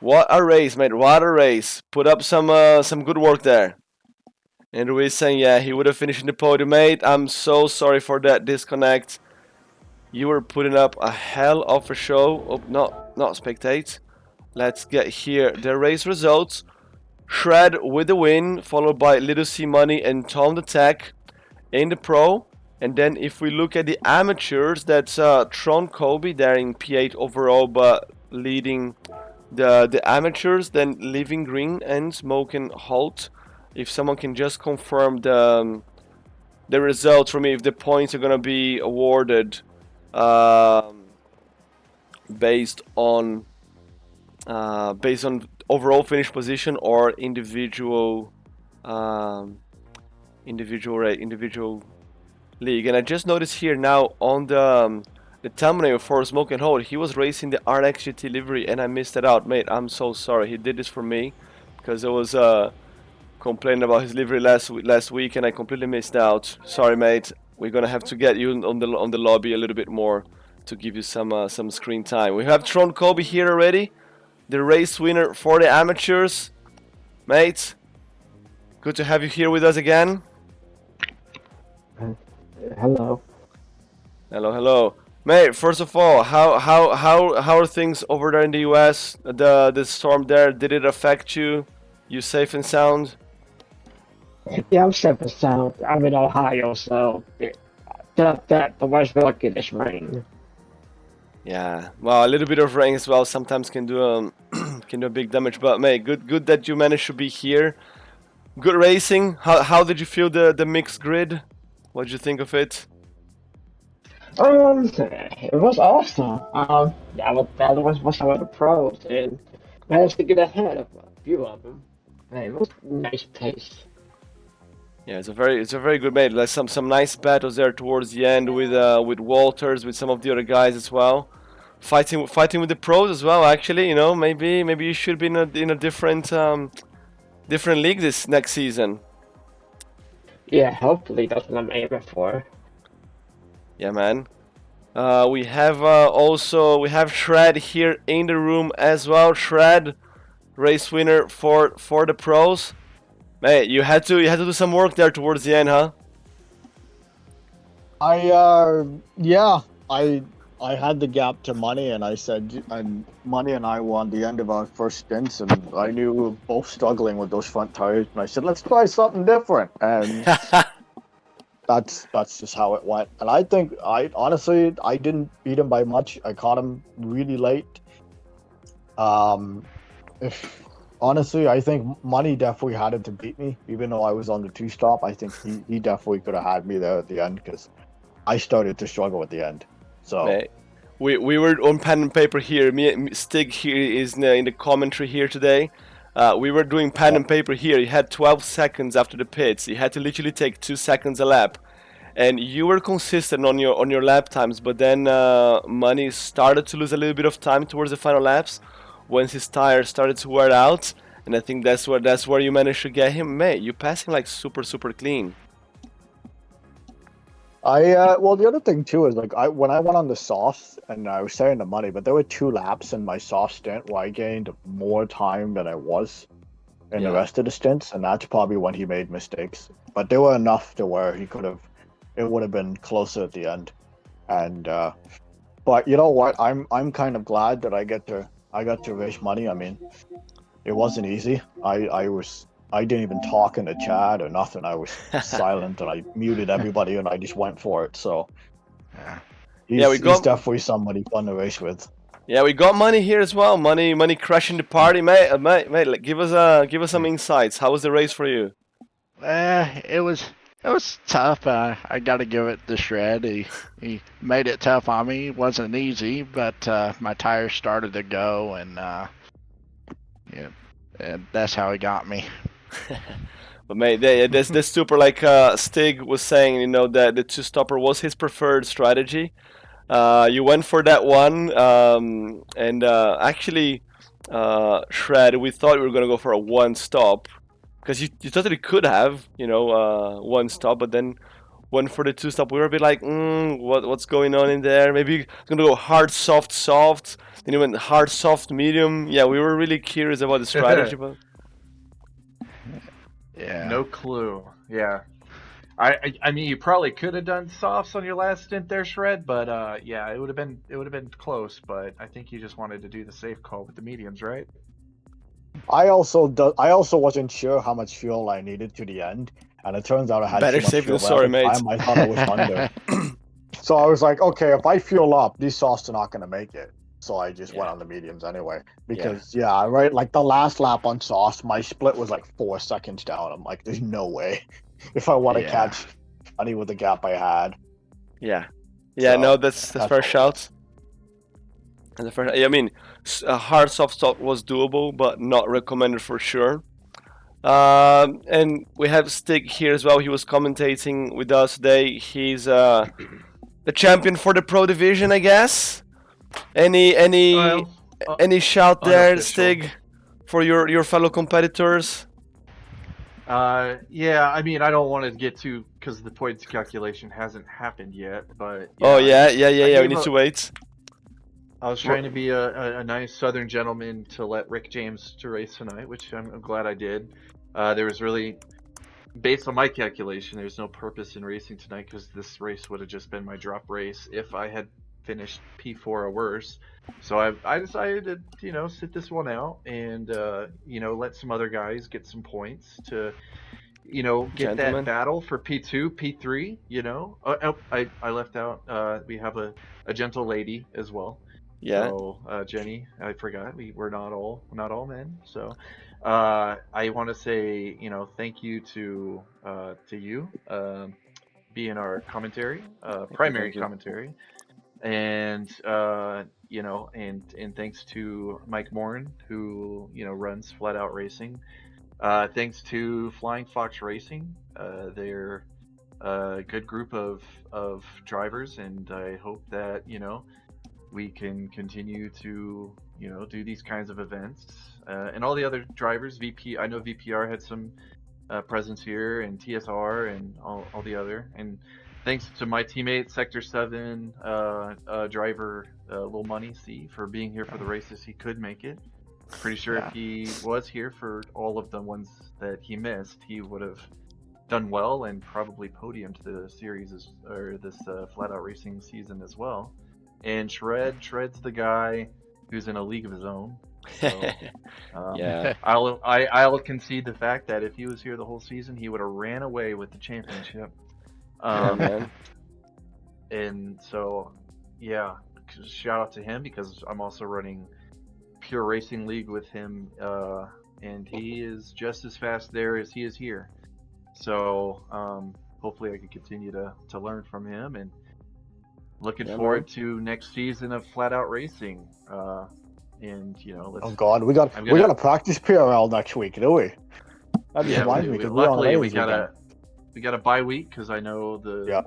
What a race, mate! What a race! Put up some good work there. And Ruiz saying, yeah, he would have finished in the podium, mate. I'm so sorry for that disconnect. You were putting up a hell of a show. Oh, not spectate. Let's get here the race results. Shred with the win, followed by Little C Money and Tom the Tech in the pro. And then if we look at the amateurs, that's Tron Kobe there in P8 overall, but leading the amateurs. Then Living Green and Smoking Halt. If someone can just confirm the results for me, if the points are gonna be awarded based on overall finish position or individual league. And I just noticed here now on the thumbnail for Smoke and Hold, he was racing the RX GT livery and I missed it out, mate. I'm so sorry. He did this for me because I was complaining about his livery last week and I completely missed out. Sorry, mate. We're gonna have to get you on the lobby a little bit more to give you some screen time. We have Tron Kobe here already, the race winner for the amateurs, mate. Good to have you here with us again. Hello. Hello, mate. First of all, how are things over there in the U.S.? The storm there, did it affect you? You safe and sound? Yeah, I'm safe and sound. I'm in Ohio, so the worst we'll get is rain. Yeah, well, a little bit of rain as well sometimes can do can do a big damage. But mate, good that you managed to be here. Good racing. How did you feel the mixed grid? What did you think of it? It was awesome. That was some of the pros, and managed to get ahead of a few of them. And it was a nice pace. Yeah, it's a very good mate. Like some nice battles there towards the end with Walters, with some of the other guys as well. Fighting with the pros as well. Actually, you know, maybe you should be in a different league this next season. Yeah, hopefully that's what I'm aiming for. Yeah, man. We have we have Shred here in the room as well. Shred, race winner for the pros. Mate, you had to do some work there towards the end, huh? Yeah, I had the gap to Money, and I said, and Money and I were on the end of our first stints, and I knew we were both struggling with those front tires, and I said, let's try something different, and that's just how it went. And I think honestly I didn't beat him by much. I caught him really late. Honestly, I think Money definitely had it to beat me, even though I was on the two-stop. I think he definitely could have had me there at the end because I started to struggle at the end. So Mate, we were on pen and paper here. Stig here is in the commentary here today. We were doing pen and paper here. You had 12 seconds after the pits. You had to literally take 2 seconds a lap, and you were consistent on your lap times. But then Money started to lose a little bit of time towards the final laps when his tires started to wear out, and I think that's where you managed to get him. Mate, you passing like super clean. well, the other thing too is like when I went on the soft, and I was saying the Money, but there were 2 laps in my soft stint where I gained more time than I was in the rest of the stints, and that's probably when he made mistakes. But they were enough to where it would have been closer at the end. And but you know what? I'm kind of glad that I got to race Money. I mean, it wasn't easy. I didn't even talk in the chat or nothing. I was silent and I muted everybody and I just went for it. So He's definitely somebody fun to race with. Yeah, we got money here as well. Money crashing the party, mate. Mate, like, give us some insights. How was the race for you? It was tough. I got to give it to Shred. He made it tough on me. It wasn't easy, but my tires started to go, and yeah, and that's how he got me. But mate, that's super. Like Stig was saying, you know, that the two-stopper was his preferred strategy. You went for that one, and actually, Shred, we thought we were gonna go for a one-stop, because you totally could have, you know, one stop, but then went for the two-stop. We were a bit like, what's going on in there? Maybe it's gonna go hard, soft, soft. Then you went hard, soft, medium. Yeah, we were really curious about the strategy, but Yeah. No clue. Yeah. I mean, you probably could have done softs on your last stint there, Shred, but yeah, it would have been close. But I think you just wanted to do the safe call with the mediums, right? I also wasn't sure how much fuel I needed to the end, and it turns out I had better too much safe fuel. than sorry, mate. I thought I was under. So I was like, okay, if I fuel up, these softs are not gonna make it. So I just went on the mediums anyway. Because right, like the last lap on softs, my split was like 4 seconds down. I'm like, there's no way if I want to catch any with the gap I had. yeah, So, no, that's fair shout. And the first, I mean, a hard soft stop was doable, but not recommended for sure. And we have Stig here as well. He was commentating with us today. He's the champion for the pro division, I guess. Any shout there, unofficial. Stig, for your fellow competitors? Yeah, I mean, I don't want to get too, because the points calculation hasn't happened yet, but Oh yeah. I We need to wait. I was trying to be a nice Southern gentleman to let Rick James to race tonight, which I'm glad I did. There was really, based on my calculation, there's no purpose in racing tonight because this race would have just been my drop race if I had finished P4 or worse. So I decided to, sit this one out and, let some other guys get some points to, get Gentlemen. that battle for P2, P3, I left out, we have a gentle lady as well. Yeah. So, Jenny, I forgot we're not all men. So, I want to say, thank you to you, being our commentary, primary thank you. commentary, and and thanks to Mike Morin, who runs Flatout Racing. Thanks to Flying Fox Racing. They're a good group of drivers, and I hope that we can continue to do these kinds of events, and all the other drivers. I know VPR had some presence here, and TSR, and all the other. And thanks to my teammate Sector 7 driver Lil Money C for being here for the races he could make it. Pretty sure if he was here for all of the ones that he missed, he would have done well and probably podiumed the series or this Flat Out Racing season as well. And Shred's the guy who's in a league of his own. So, Yeah. I'll concede the fact that if he was here the whole season, he would have ran away with the championship. Man. And so, yeah, shout out to him because I'm also running Pure Racing League with him, and he is just as fast there as he is here. So hopefully I can continue to learn from him, and looking forward to next season of Flat Out Racing. And let's. Oh God, we got a practice PRL next week, do we? That just reminds me because luckily we got a bye week because I know the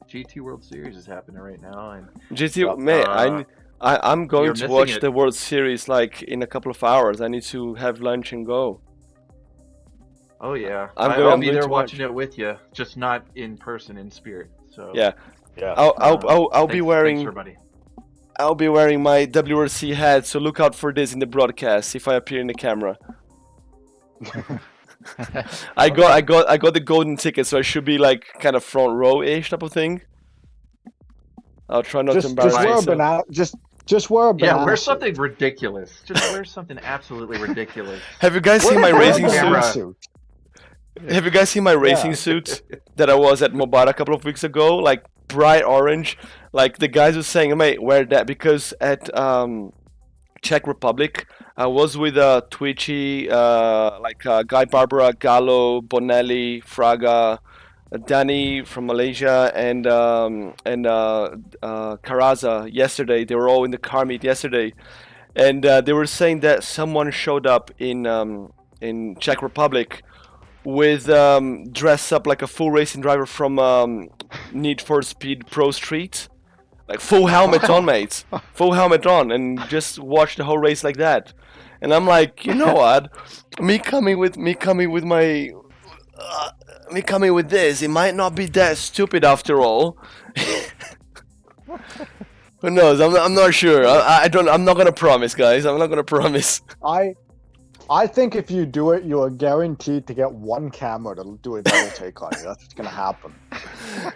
GT World Series is happening right now, and GT, man, I'm going to watch the World Series like in a couple of hours. I need to have lunch and go. Oh yeah, I'll be there watching it with you, just not in person, in spirit. So yeah. I'll be wearing my WRC hat, so look out for this in the broadcast if I appear in the camera. I got the golden ticket, so I should be like kind of front row-ish type of thing. I'll try not to embarrass myself. Just wear a banana. Yeah, wear something ridiculous. Just wear something absolutely ridiculous. Have you guys seen my racing suit? Have you guys seen my racing suit that I was at Mobara a couple of weeks ago? Like bright orange. Like the guys were saying, mate, wear that because at Czech Republic, I was with Twitchy, Guy Barbara, Gallo, Bonelli, Fraga, Danny from Malaysia, and Caraza yesterday. They were all in the car meet yesterday, and they were saying that someone showed up in Czech Republic with dressed up like a full racing driver from Need for Speed Pro Street, like full helmet on, mates, full helmet on, and just watch the whole race like that. And I'm like, you know what? Me coming with my me coming with this, it might not be that stupid after all. Who knows? I'm not sure. I don't. I'm not gonna promise, guys. I'm not gonna promise. I think if you do it, you are guaranteed to get one camera to do a double take on you. That's what's gonna happen.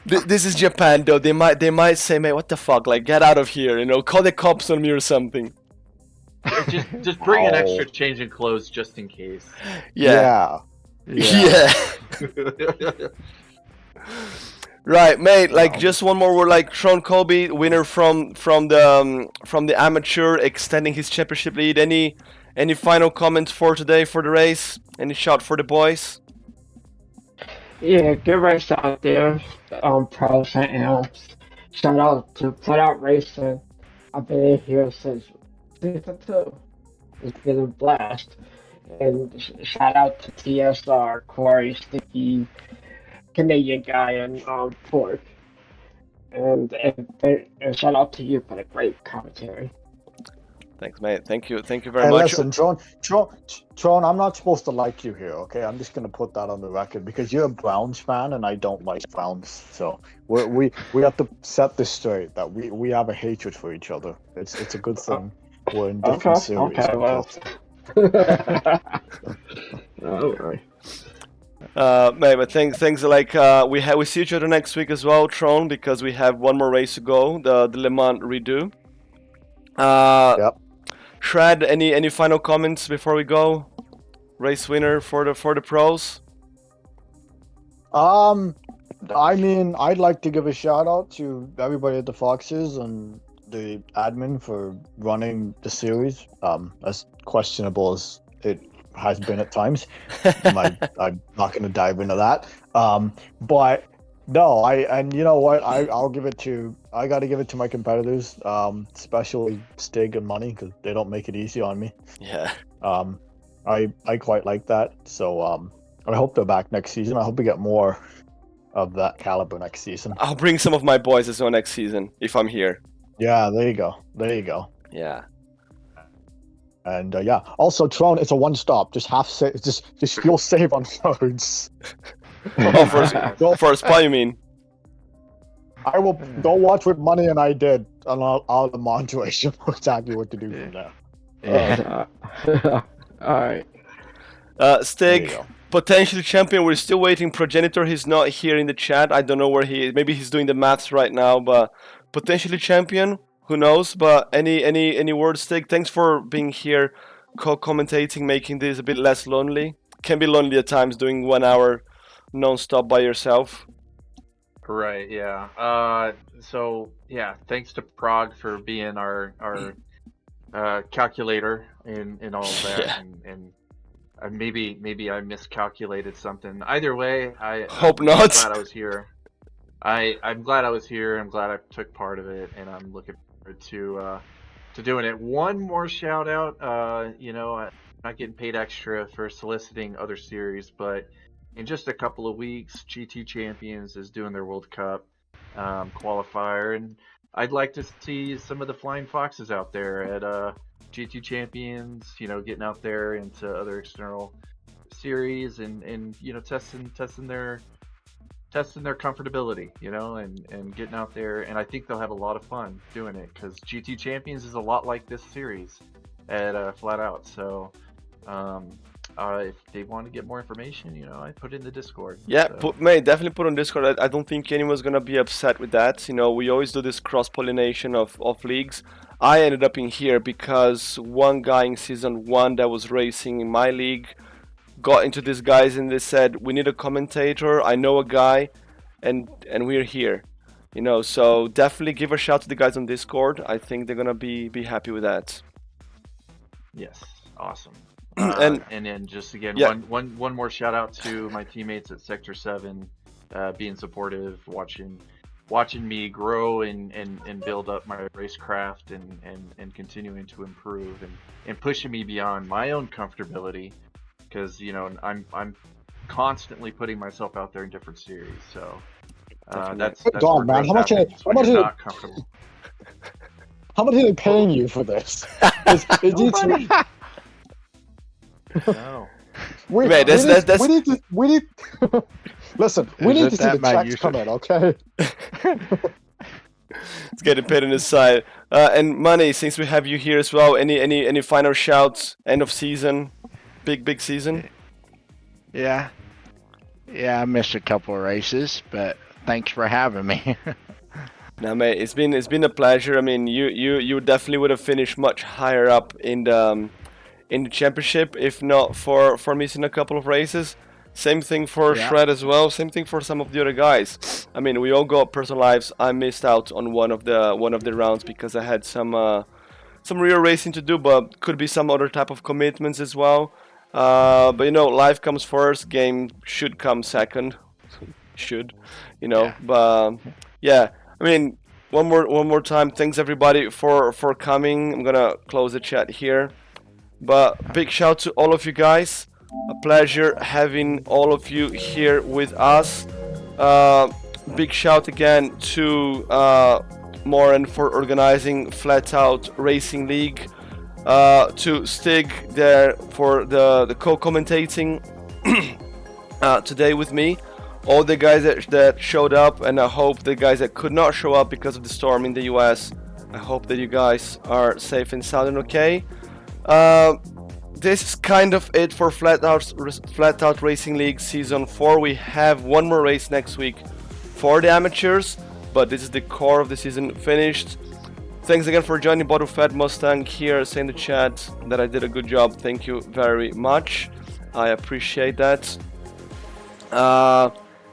This is Japan, though. They might say, "Mate, what the fuck? Like, get out of here! You know, call the cops on me or something." Just bring an Oh. extra change in clothes just in case. Yeah. Yeah. Yeah. Right, mate. Like, just one more word. Like, Sean Colby, winner from the amateur, extending his championship lead. Any final comments for today for the race? Any shot for the boys? Yeah, good race out there. Pros and amps. Shout out to Flatout Racing. I've been here since season 2. It's been a blast. And shout out to TSR, Corey, Sticky, Canadian guy, and Pork. And shout out to you for the great commentary. Thanks, mate. Thank you very Hey, much. listen, Tron, I'm not supposed to like you here, okay? I'm just gonna put that on the record because you're a Browns fan and I don't like Browns. So we have to set this straight that we have a hatred for each other. It's a good thing. We're in different series. Okay, well. Alright. Mate, but things like we see each other next week as well, Tron, because we have one more race to go, the Le Mans redo. Yep. Shred, any final comments before we go? Race winner for the pros. I mean, I'd like to give a shout out to everybody at the Foxes and the admin for running the series. As questionable as it has been at times, I'm not going to dive into that. But no, and you know what? I got to give it to my competitors, especially Stig and Money, because they don't make it easy on me. Yeah. I quite like that. So I hope they're back next season. I hope we get more of that caliber next season. I'll bring some of my boys as well next season if I'm here. Yeah, there you go. Yeah. And yeah, also Tron, it's a one stop. Just you'll save on roads. Oh, for a spy, you mean? I will go watch what Money and I did, and I'll monitor you know exactly what to do from there. Yeah. Alright. There you Stig, go. potential champion. We're still waiting. Progenitor, he's not here in the chat. I don't know where he is. Maybe he's doing the maths right now, but potentially champion. Who knows? But any words, Stig? Thanks for being here, co-commentating, making this a bit less lonely. Can be lonely at times doing 1 hour non-stop by yourself. Right, yeah. So yeah, thanks to Prague for being our calculator in all of that, Yeah. and maybe I miscalculated something. Either way, Hope I'm not. glad I was here. I'm glad I was here. I'm glad I took part of it, and I'm looking forward to doing it. One more shout out. I'm not getting paid extra for soliciting other series, but in just a couple of weeks, GT Champions is doing their World Cup qualifier, and I'd like to see some of the Flying Foxes out there at GT Champions. Getting out there into other external series and testing their comfortability, and getting out there. And I think they'll have a lot of fun doing it because GT Champions is a lot like this series at Flatout. So if they want to get more information, I put it in the Discord. Yeah, so. definitely put on Discord. I don't think anyone's gonna be upset with that. We always do this cross-pollination of leagues. I ended up in here because one guy in season 1 that was racing in my league got into these guys and they said, we need a commentator. I know a guy, and we're here. You know, so definitely give a shout to the guys on Discord. I think they're gonna be happy with that. Yes, awesome. And And then just again, yeah, one more shout out to my teammates at Sector 7, being supportive, watching me grow and build up my racecraft and continuing to improve and pushing me beyond my own comfortability, because you know I'm constantly putting myself out there in different series. So definitely. that's Good where God, man! growth happens when you're not comfortable. How much are they paying you for this? Nobody. No. We, Mate, we, need, that's we need to. We need. Listen, we need Isn't to see the that my checks user? come in, okay? it's getting paid on the side. And Money, since we have you here as well, any final shouts? End of season, big season. Yeah. Yeah, I missed a couple of races, but thanks for having me. Now, mate, it's been a pleasure. I mean, you definitely would have finished much higher up in the championship if not for missing a couple of races. Same thing for Yeah. Shred as well. Same thing for some of the other guys. I mean, we all got personal lives. I missed out on one of the rounds because I had some real racing to do, but could be some other type of commitments as well. But you know, life comes first. Game should come second. Should, you know. Yeah. But yeah, I mean, one more time. Thanks everybody for coming. I'm gonna close the chat here. But big shout to all of you guys. A pleasure having all of you here with us. Big shout again to Moran for organizing Flatout Racing League. To Stig there for the co-commentating today with me. All the guys that showed up, and I hope the guys that could not show up because of the storm in the US, I hope that you guys are safe and sound and okay. This is kind of it for Flatout Racing League Season 4. We have one more race next week for the amateurs, but this is the core of the season finished. Thanks again for joining Bottle Fat Mustang here, saying in the chat that I did a good job. Thank you very much. I appreciate that.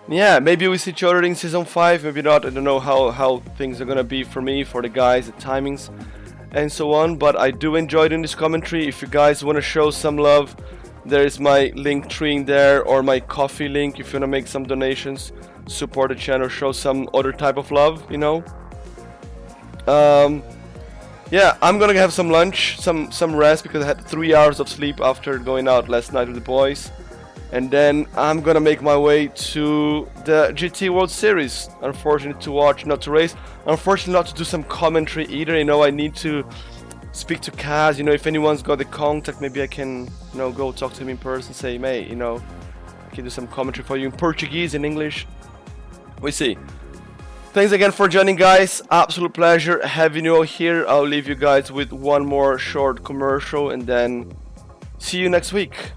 Yeah, maybe we see each other in Season 5, maybe not. I don't know how things are gonna be for me, for the guys, the timings, and so on, but I do enjoy doing this commentary. If you guys want to show some love, there is my link tree in there, or my coffee link if you want to make some donations, support the channel, show some other type of love, you know. Yeah, I'm gonna have some lunch, some rest, because I had 3 hours of sleep after going out last night with the boys. And then I'm gonna make my way to the GT World Series. Unfortunately to watch, not to race. Unfortunately not to do some commentary either. You know, I need to speak to Kaz. You know, if anyone's got the contact, maybe I can, you know, go talk to him in person. Say, mate, you know, I can do some commentary for you in Portuguese, in English. We see. Thanks again for joining, guys. Absolute pleasure having you all here. I'll leave you guys with one more short commercial and then see you next week.